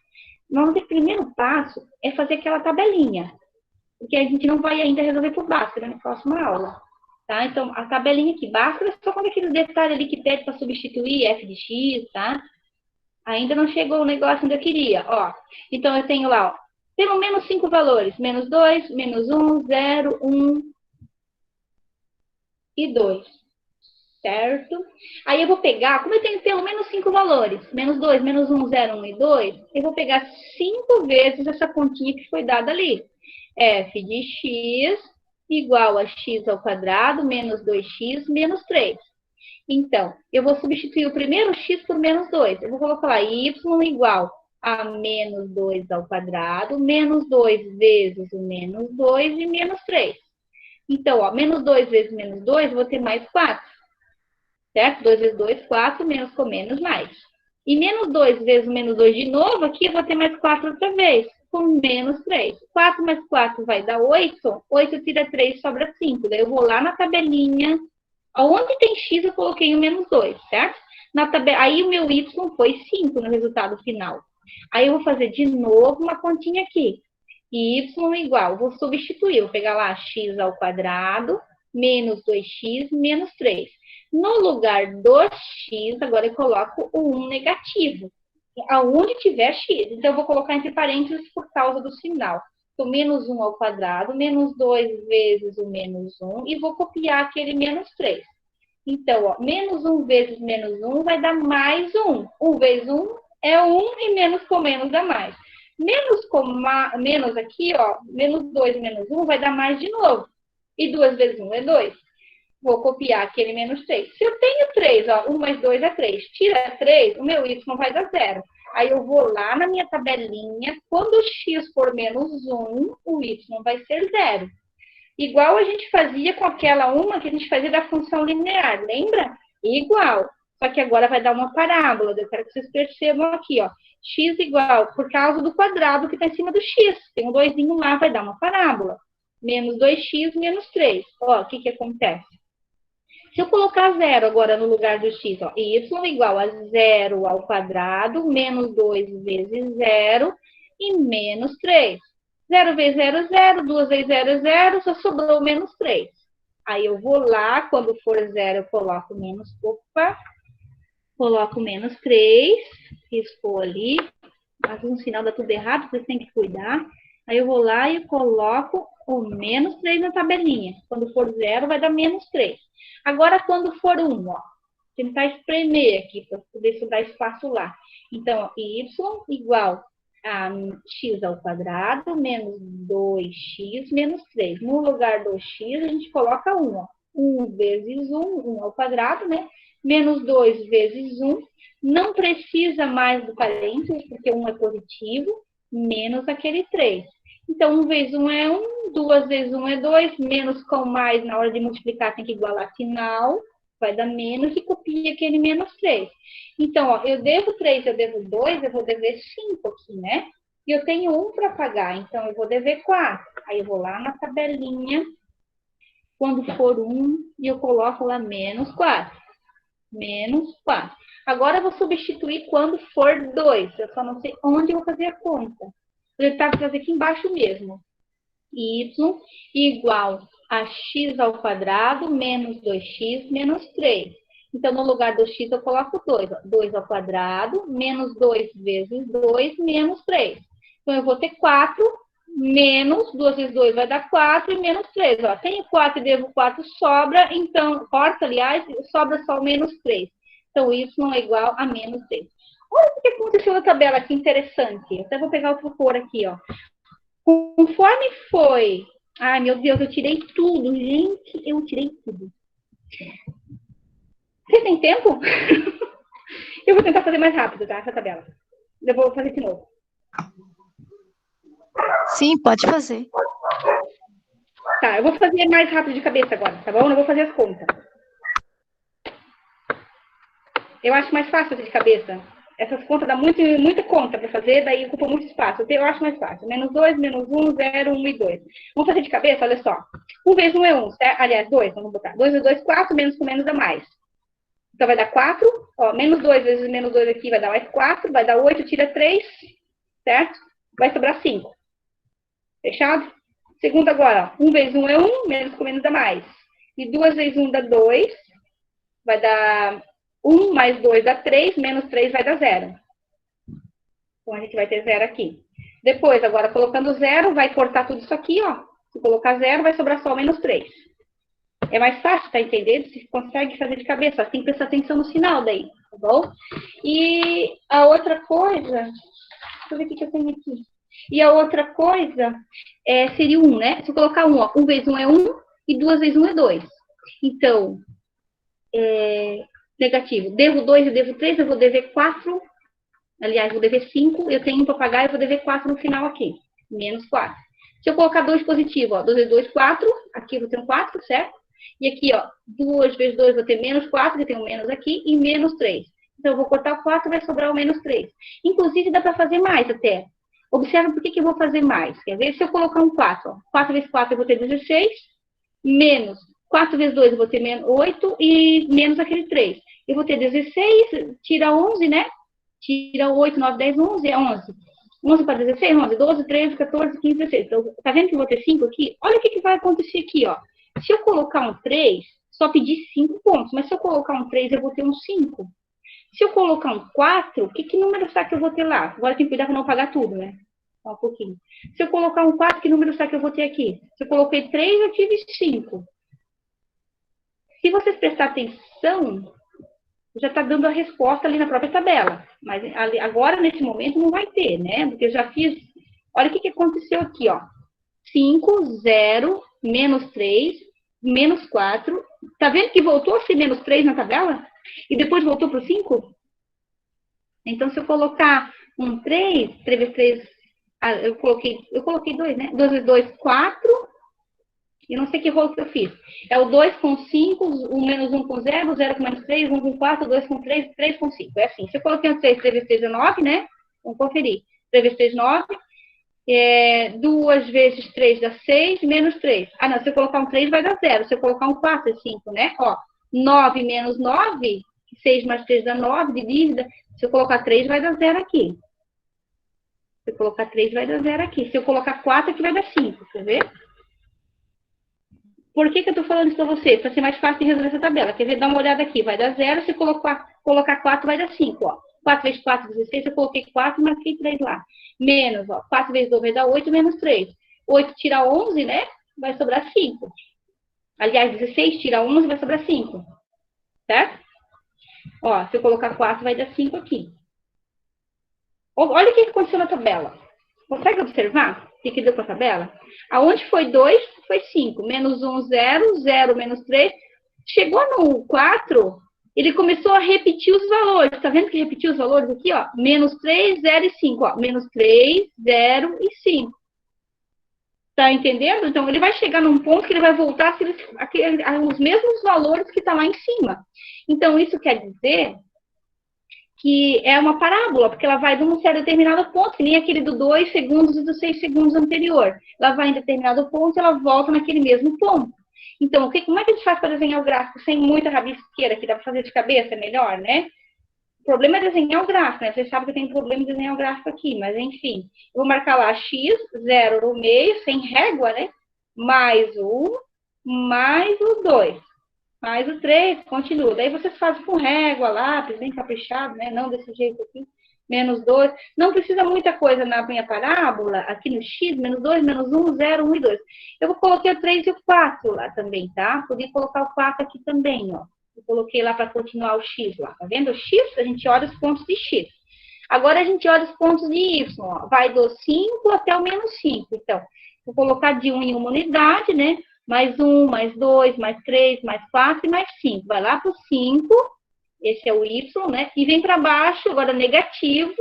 Nosso primeiro passo é fazer aquela tabelinha, porque a gente não vai ainda resolver por Bhaskara na próxima aula, tá? Então, a tabelinha aqui, Bhaskara, só com aqueles detalhes ali que pede para substituir f de x, tá? Ainda não chegou o negócio onde eu queria, ó. Então, eu tenho lá, ó, pelo menos 5 valores, menos 2, menos 1, 0, 1 e 2. Certo? Aí eu vou pegar, como eu tenho pelo menos 5 valores, menos 2, menos 1, 0, 1 e 2, eu vou pegar 5 vezes essa continha que foi dada ali. F de x igual a x ao quadrado menos 2x menos 3. Então, eu vou substituir o primeiro x por menos 2. Eu vou colocar lá y igual a menos 2 ao quadrado, menos 2 vezes o menos 2 e menos 3. Então, ó, menos 2 vezes menos 2, eu vou ter mais 4. Certo? 2 vezes 2, 4, menos com menos, mais. E menos 2 vezes menos 2 de novo, aqui eu vou ter mais 4 outra vez, com menos 3. 4 mais 4 vai dar 8, 8 tira 3, sobra 5. Daí eu vou lá na tabelinha, onde tem x eu coloquei o menos 2, certo? Aí o meu y foi 5 no resultado final. Aí eu vou fazer de novo uma continha aqui. Y igual, vou substituir, vou pegar lá x ao quadrado, menos 2x, menos 3. No lugar do x, agora eu coloco o 1 negativo. Aonde tiver x. Então, eu vou colocar entre parênteses por causa do sinal. Então, menos 1 ao quadrado, menos 2 vezes o menos 1, e vou copiar aquele menos 3. Então, ó, menos 1 vezes menos 1 vai dar mais 1. 1 vezes 1 é 1 e menos com menos dá mais. Menos aqui, ó, menos 2 menos 1 vai dar mais de novo. E 2 vezes 1 é 2. Vou copiar aquele menos 3. Se eu tenho 3, ó, 1 mais 2 é 3. Tira 3, o meu y vai dar 0. Aí eu vou lá na minha tabelinha, quando o x for menos 1, o y vai ser 0. Igual a gente fazia com aquela uma que a gente fazia da função linear, lembra? Igual. Só que agora vai dar uma parábola. Eu quero que vocês percebam aqui, ó. X igual, por causa do quadrado que está em cima do x. Tem um 2 lá, vai dar uma parábola. Menos 2x menos 3. Ó, o que acontece? Se eu colocar 0 agora no lugar do x, ó, y igual a 0 ao quadrado, menos 2 vezes 0 e menos 3. 0 vezes 0, 0, 2 vezes 0, 0, só sobrou menos 3. Aí eu vou lá, quando for 0, eu coloco menos 3, riscou ali, mas no sinal dá tudo errado, vocês têm que cuidar. Aí eu vou lá e coloco o menos 3 na tabelinha. Quando for 0, vai dar menos 3. Agora, quando for 1, ó, tentar espremer aqui, para poder sobrar espaço lá. Então, ó, y igual a x ao quadrado menos 2x menos 3. No lugar do x, a gente coloca 1, ó. 1 vezes 1, 1 ao quadrado, né? Menos 2 vezes 1. Não precisa mais do parênteses, porque 1 é positivo, menos aquele 3. Então, 1 vezes 1 é 1, 2 vezes 1 é 2, menos com mais, na hora de multiplicar, tem que igualar final, vai dar menos e copia aquele menos 3. Então, ó, eu devo 3, eu devo 2, eu vou dever 5 aqui, né? E eu tenho 1 para pagar, então eu vou dever 4. Aí eu vou lá na tabelinha, quando for 1, e eu coloco lá menos 4. Menos 4. Agora eu vou substituir quando for 2. Eu só não sei onde eu vou fazer a conta. Eu tenho que fazer aqui embaixo mesmo. Y igual a x ao quadrado menos 2x menos 3. Então, no lugar do x, eu coloco 2. 2 ao quadrado menos 2 vezes 2 menos 3. Então, eu vou ter 4 menos 2 vezes 2 vai dar 4 e menos 3. Ó, tenho 4 e devo 4, sobra. Então, corta, aliás, sobra só o menos 3. Então, y é igual a menos 3. Olha o que aconteceu na tabela, que interessante. Eu até vou pegar outra cor aqui, ó. Conforme foi... Ai, meu Deus, eu tirei tudo. Gente, eu tirei tudo. Vocês têm tempo? Eu vou tentar fazer mais rápido, tá? Essa tabela. Eu vou fazer de novo. Sim, pode fazer. Tá, eu vou fazer mais rápido de cabeça agora, tá bom? Eu não vou fazer as contas. Eu acho mais fácil fazer de cabeça. Essas contas dá muita conta para fazer, daí ocupa muito espaço. Eu acho mais fácil. Menos 2, menos 1, 0, 1 e 2. Vamos fazer de cabeça? Olha só. 1 vezes 1 é 1, certo? Aliás, 2, vamos botar. 2 vezes 2, 4, menos com menos dá mais. Então, vai dar 4. Ó, menos 2 vezes menos 2 aqui vai dar mais 4. Vai dar 8, tira 3, certo? Vai sobrar 5. Fechado? Segundo agora, ó. 1 vezes 1 é 1, menos com menos dá mais. E 2 vezes 1 dá 2. Vai dar 1 mais 2 dá 3, menos 3 vai dar 0. Então, a gente vai ter 0 aqui. Depois, agora, colocando 0, vai cortar tudo isso aqui, ó. Se colocar 0, vai sobrar só o menos 3. É mais fácil, tá entendendo? Você consegue fazer de cabeça, só tem que prestar atenção no sinal daí, tá bom? E a outra coisa... Deixa eu ver o que eu tenho aqui. E a outra coisa seria 1, né? Se eu colocar 1, ó. 1 vezes 1 é 1 e 2 vezes 1 é 2. Então, negativo. Devo 2, eu devo 3, eu vou dever 4. Aliás, vou dever 5. Eu tenho 1 para pagar, eu vou dever 4 no final aqui. Menos 4. Se eu colocar 2 positivo, ó. 2 vezes 2, 4. Aqui eu vou ter um 4, certo? E aqui, ó. 2 vezes 2, eu vou ter menos 4, eu tenho um menos aqui, e menos 3. Então, eu vou cortar o 4, vai sobrar o menos 3. Inclusive, dá para fazer mais até. Observa por que eu vou fazer mais. Quer ver? Se eu colocar um 4, ó. 4 vezes 4, eu vou ter 16. Menos 4 vezes 2, eu vou ter menos 8 e menos aquele 3. Eu vou ter 16, tira 11, né? Tira 8, 9, 10, 11, é 11. 11 para 16, 11, 12, 13, 14, 15, 16. Então, tá vendo que eu vou ter 5 aqui? Olha o que vai acontecer aqui, ó. Se eu colocar um 3, só pedir 5 pontos. Mas se eu colocar um 3, eu vou ter um 5. Se eu colocar um 4, que número será que eu vou ter lá? Agora tem que cuidar para não pagar tudo, né? Só um pouquinho. Se eu colocar um 4, que número será que eu vou ter aqui? Se eu coloquei 3, eu tive 5. Se vocês prestarem atenção, já está dando a resposta ali na própria tabela. Mas agora, nesse momento, não vai ter, né? Porque eu já fiz... Olha o que aconteceu aqui, ó. 5, 0, menos 3, menos 4. Tá vendo que voltou a ser menos 3 na tabela? E depois voltou para o 5? Então, se eu colocar um 3, 3 vezes 3... eu coloquei 2, né? 2 vezes 2, 4... E não sei que rolo que eu fiz. É o 2 com 5, o menos 1 com 0, 0 com menos 3, 1 com 4, 2 com 3, 3 com 5. É assim. Se eu coloquei um 3, 3 vezes 3 é 9, né? Vamos conferir. 3 vezes 3, 9. 2 vezes 3 dá 6, menos 3. Ah, não. Se eu colocar um 3, vai dar 0. Se eu colocar um 4, é 5, né? Ó, 9 menos 9, 6 mais 3 dá 9, divide. Se eu colocar 3, vai dar 0 aqui. Se eu colocar 3, vai dar 0 aqui. Se eu colocar 4, aqui vai dar 5. Quer ver? Por que eu tô falando isso pra vocês? Para ser mais fácil de resolver essa tabela. Quer ver? Dá uma olhada aqui. Vai dar 0. Se colocar 4, vai dar 5, ó. 4 vezes 4, 16. Eu coloquei 4, marquei 3 lá. Menos, ó. 4 vezes 2 vai dar 8, menos 3. 8 tira 11, né? Vai sobrar 5. Aliás, 16 tira 11, vai sobrar 5. Certo? Ó, se eu colocar 4, vai dar 5 aqui. Olha o que aconteceu na tabela. Consegue observar o que deu para a tabela? Aonde foi 2, foi 5. Menos 1, 0, 0, menos 3. Chegou no 4, ele começou a repetir os valores. Tá vendo que repetiu os valores aqui, ó? Menos 3, 0 e 5, ó. Menos 3, 0 e 5. Tá entendendo? Então, ele vai chegar num ponto que ele vai voltar os mesmos valores que tá lá em cima. Então, isso quer dizer que é uma parábola, porque ela vai de um certo determinado ponto, que nem aquele do 2 segundos e do 6 segundos anterior. Ela vai em determinado ponto e ela volta naquele mesmo ponto. Então, como é que a gente faz para desenhar o gráfico sem muita rabisqueira, que dá para fazer de cabeça, é melhor, né? O problema é desenhar o gráfico, né? Vocês sabem que eu tenho problema em desenhar o gráfico aqui, mas enfim. Eu vou marcar lá x, 0 no meio, sem régua, né? Mais o 2. Mais o 3, continua. Daí vocês fazem com régua, lápis, bem caprichado, né? Não desse jeito aqui. Menos 2. Não precisa muita coisa na minha parábola, aqui no x, menos 2, menos 1, 0, 1 e 2. Eu coloquei o 3 e o 4 lá também, tá? Podia colocar o 4 aqui também, ó. Eu coloquei lá para continuar o x lá, tá vendo? O x, a gente olha os pontos de x. Agora a gente olha os pontos de y, ó. Vai do 5 até o menos 5. Então, vou colocar de 1 em uma unidade, né? Mais 1, mais 2, mais 3, mais 4 e mais 5. Vai lá para o 5, esse é o y, né? E vem para baixo, agora negativo,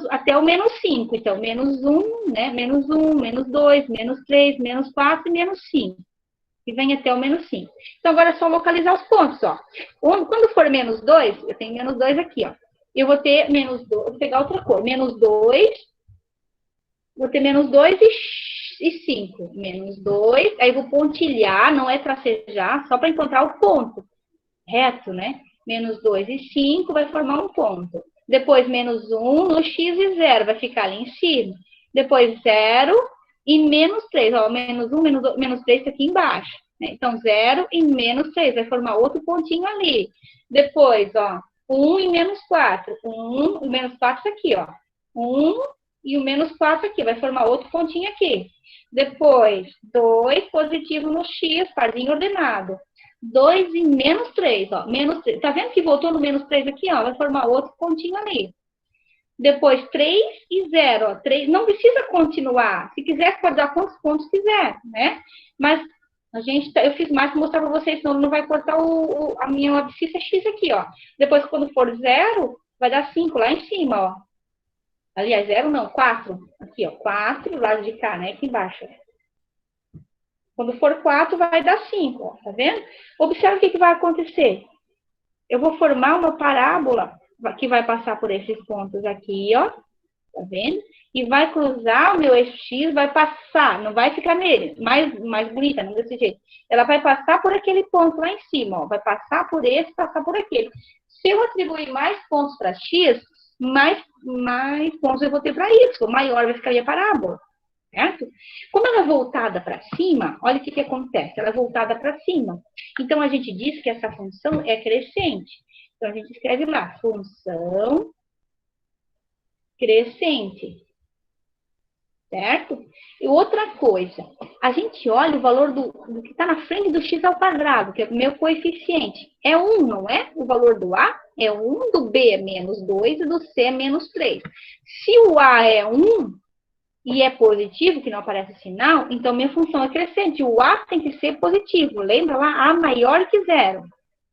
até o menos 5. Então, menos 1, né? Menos 1, menos 2, menos 3, menos 4 e menos 5. E vem até o menos 5. Então, agora é só localizar os pontos, ó. Quando for menos 2, eu tenho menos 2 aqui, ó. Eu vou ter menos 2, vou pegar outra cor. Menos 2, vou ter menos 2 e 5. Menos 2, aí vou pontilhar, não é tracejar, só para encontrar o ponto. Reto, né? Menos 2 e 5 vai formar um ponto. Depois, menos 1 no x e 0, vai ficar ali em cima. Depois, 0 e menos 3, ó, menos 1, menos 2, menos 3 aqui embaixo. Né? Então, 0 e menos 3, vai formar outro pontinho ali. Depois, ó, 1 e menos 4. 1 e menos 4 aqui, ó. 1 e o menos 4 aqui, vai formar outro pontinho aqui. Depois, 2 positivo no x, parzinho ordenado. 2 e menos 3, ó. Menos 3. Tá vendo que voltou no menos 3 aqui, ó? Vai formar outro pontinho ali. Depois, 3 e 0, ó. 3, não precisa continuar. Se quiser, pode dar quantos pontos quiser, né? Mas eu fiz mais para mostrar para vocês, senão não vai cortar a minha abscissa x aqui, ó. Depois, quando for 0, vai dar 5 lá em cima, ó. Aliás, 0 não, 4. Aqui, ó. 4, lado de cá, né? Aqui embaixo. Quando for 4, vai dar 5, ó. Tá vendo? Observe o que vai acontecer. Eu vou formar uma parábola que vai passar por esses pontos aqui, ó. Tá vendo? E vai cruzar o meu eixo X, vai passar, não vai ficar nele, mais bonita, não desse jeito. Ela vai passar por aquele ponto lá em cima, ó. Vai passar por esse, passar por aquele. Se eu atribuir mais pontos para X, mais pontos eu vou ter para Y, maior vai ficar a minha parábola. Certo? Como ela é voltada para cima, olha o que acontece. Ela é voltada para cima. Então, a gente diz que essa função é crescente. Então, a gente escreve lá, função crescente. Certo? E outra coisa, a gente olha o valor do que está na frente do x ao quadrado, que é o meu coeficiente. É 1, não é? O valor do A é 1, do B é menos 2 e do C é menos 3. Se o A é 1 e é positivo, que não aparece sinal, então minha função é crescente. O A tem que ser positivo. Lembra lá? A maior que 0.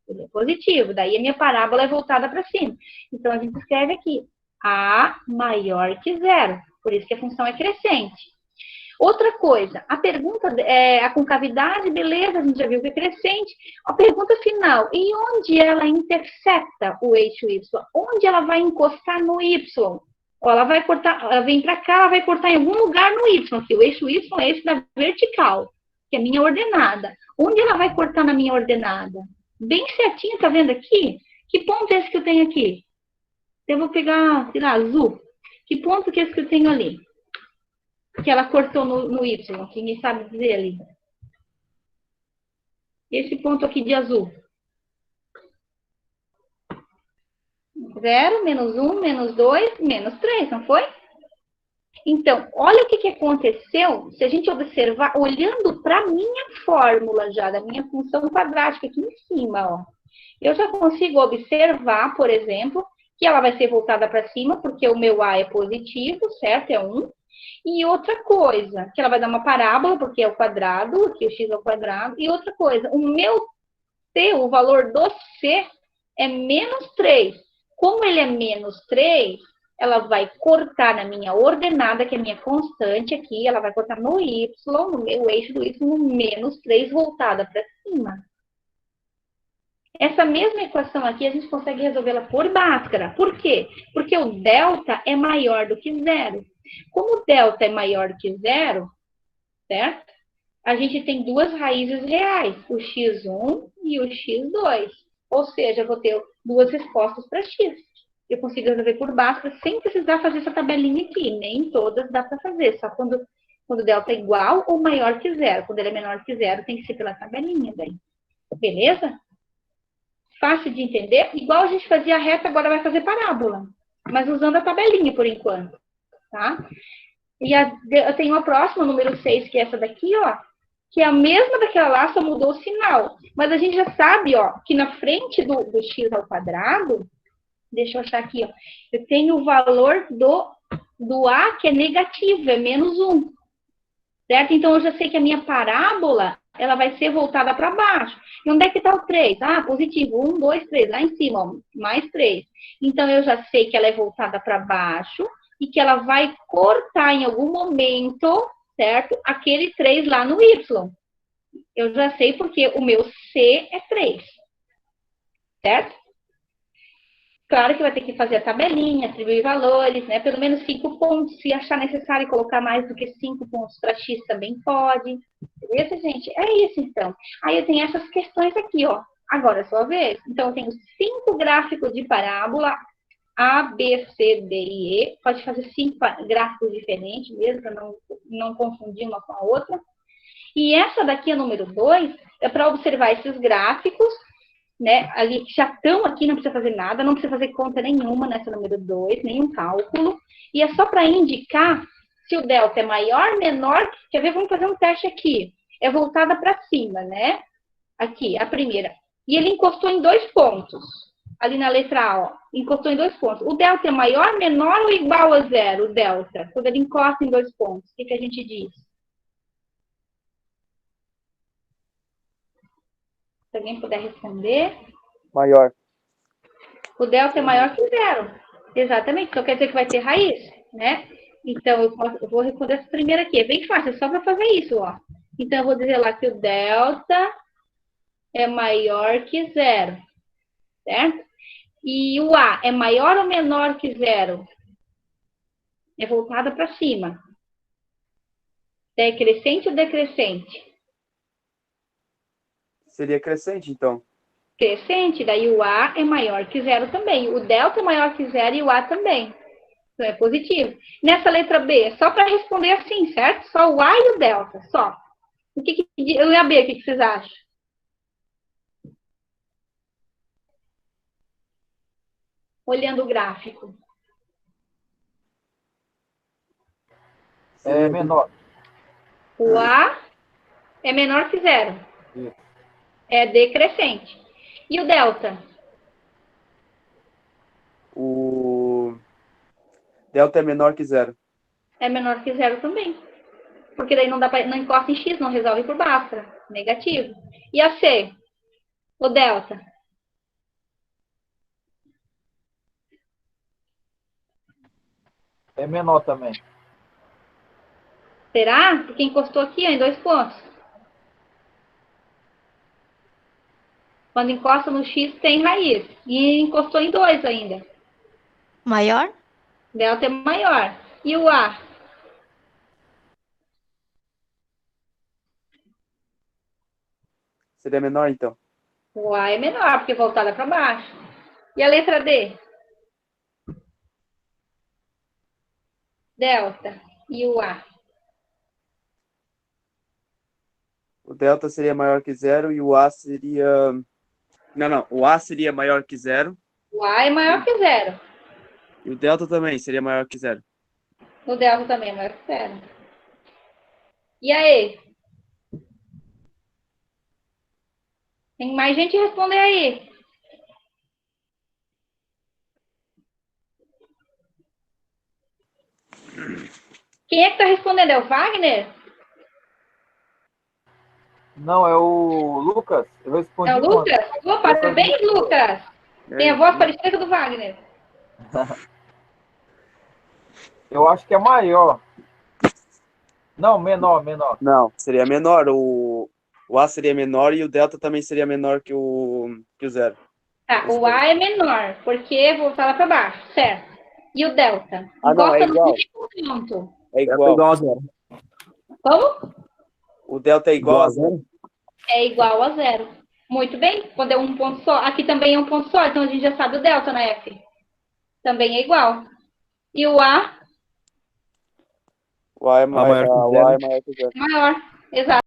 Ele é positivo. Daí a minha parábola é voltada para cima. Então, a gente escreve aqui. A maior que 0. Por isso que a função é crescente. Outra coisa, a pergunta, a concavidade, beleza, a gente já viu que é crescente. A pergunta final, e onde ela intercepta o eixo Y? Onde ela vai encostar no Y? Ó, ela vai cortar, ela vem para cá, ela vai cortar em algum lugar no Y, aqui. O eixo Y é esse da vertical, que é a minha ordenada. Onde ela vai cortar na minha ordenada? Bem certinho, tá vendo aqui? Que ponto é esse que eu tenho aqui? Eu vou pegar, sei lá, azul. Que ponto que é esse que eu tenho ali? Que ela cortou no Y, que ninguém sabe dizer ali. Esse ponto aqui de azul. 0, menos 1, menos 2, menos 3, não foi? Então, olha o que aconteceu se a gente observar, olhando para a minha fórmula já, da minha função quadrática aqui em cima, ó. Eu já consigo observar, por exemplo, que ela vai ser voltada para cima, porque o meu A é positivo, certo? É 1. E outra coisa, que ela vai dar uma parábola, porque é o quadrado, aqui o x é o quadrado. E outra coisa, o meu C, o valor do C é menos 3. Como ele é menos 3, ela vai cortar na minha ordenada, que é a minha constante aqui, ela vai cortar no y, no meu eixo do y, no menos 3, voltada para cima. Essa mesma equação aqui, a gente consegue resolvê-la por Bhaskara. Por quê? Porque o delta é maior do que zero. Como o delta é maior do que zero, certo? A gente tem duas raízes reais, o x1 e o x2. Ou seja, eu vou ter duas respostas para x. Eu consigo resolver por Bhaskara sem precisar fazer essa tabelinha aqui. Nem todas dá para fazer, só quando o delta é igual ou maior que zero. Quando ele é menor que zero, tem que ser pela tabelinha daí. Beleza? Fácil de entender. Igual a gente fazia reta, agora vai fazer parábola. Mas usando a tabelinha por enquanto. Tá? E eu tenho a próxima, número 6, que é essa daqui, ó. Que é a mesma daquela lá, só mudou o sinal. Mas a gente já sabe, ó, que na frente do x ao quadrado, deixa eu achar aqui, ó. Eu tenho o valor do a, que é negativo, é menos 1. Certo? Então, eu já sei que a minha parábola, ela vai ser voltada para baixo. E onde é que está o 3? Ah, positivo. 1, 2, 3. Lá em cima, ó, mais 3. Então, eu já sei que ela é voltada para baixo e que ela vai cortar em algum momento, certo? Aquele 3 lá no y. Eu já sei porque o meu C é 3. Certo? Claro que vai ter que fazer a tabelinha, atribuir valores, né? Pelo menos 5 pontos. Se achar necessário colocar mais do que 5 pontos para x, também pode. Beleza, gente? É isso, então. Aí eu tenho essas questões aqui, ó. Agora é sua vez. Então, eu tenho 5 gráficos de parábola, A, B, C, D e E. Pode fazer 5 gráficos diferentes mesmo, para não confundir uma com a outra. E essa daqui, a número 2, é para observar esses gráficos, né, ali que já estão aqui, não precisa fazer nada, não precisa fazer conta nenhuma nessa número 2, nenhum cálculo, e é só para indicar se o delta é maior, menor, quer ver, vamos fazer um teste aqui, é voltada para cima, né, aqui, a primeira, e ele encostou em 2 pontos, ali na letra A, ó, encostou em 2 pontos, o delta é maior, menor ou igual a zero, o delta, quando ele encosta em 2 pontos, o que a gente diz? Se alguém puder responder. Maior. O delta é maior que zero. Exatamente. Então quer dizer que vai ter raiz, né? Então eu vou responder essa primeira aqui. É bem fácil, é só para fazer isso, ó. Então eu vou dizer lá que o delta é maior que zero. Certo? E o A é maior ou menor que zero? É voltada para cima. É crescente ou decrescente? Seria crescente, então. Crescente, daí o A é maior que zero também. O delta é maior que zero e o A também. Então é positivo. Nessa letra B, é só para responder assim, certo? Só o A e o delta, só. E a B, o que vocês acham? Olhando o gráfico. É menor. O A é menor que zero. Isso. É decrescente. E o delta? O delta é menor que zero. É menor que zero também. Porque daí não encosta em x, não resolve por Bhaskara. Negativo. E a C? O delta? É menor também. Será? Porque encostou aqui, ó, em 2 pontos. Quando encosta no x, tem raiz. E encostou em 2 ainda. Maior? Delta é maior. E o A? Seria menor, então. O A é menor, porque voltada para baixo. E a letra D? Delta. E o A? O delta seria maior que zero e o A seria... Não. O A seria maior que zero. O A é maior que zero. E o delta também seria maior que zero. O delta também é maior que zero. E aí? Tem mais gente responder aí. Quem é que está respondendo? É o Wagner? Não, é o Lucas. Eu respondi É o ontem. Lucas? Oh, parabéns, Lucas! Tem a voz parecida com a do Wagner. Eu acho que é maior. Não, menor. Não, seria menor. O A seria menor e o delta também seria menor que o zero. Tá, o A é menor, porque vou falar para baixo, certo? E o delta? Ah, não, é Encosta no igual. ponto. É Delta igual. igual a zero. Como? O delta é igual a zero. É igual a zero. Muito bem, quando é um ponto só. Aqui também é um ponto só, então a gente já sabe o delta na F. Também é igual. E o A? O A é A maior que o A é zero. maior que zero. Maior. Exato.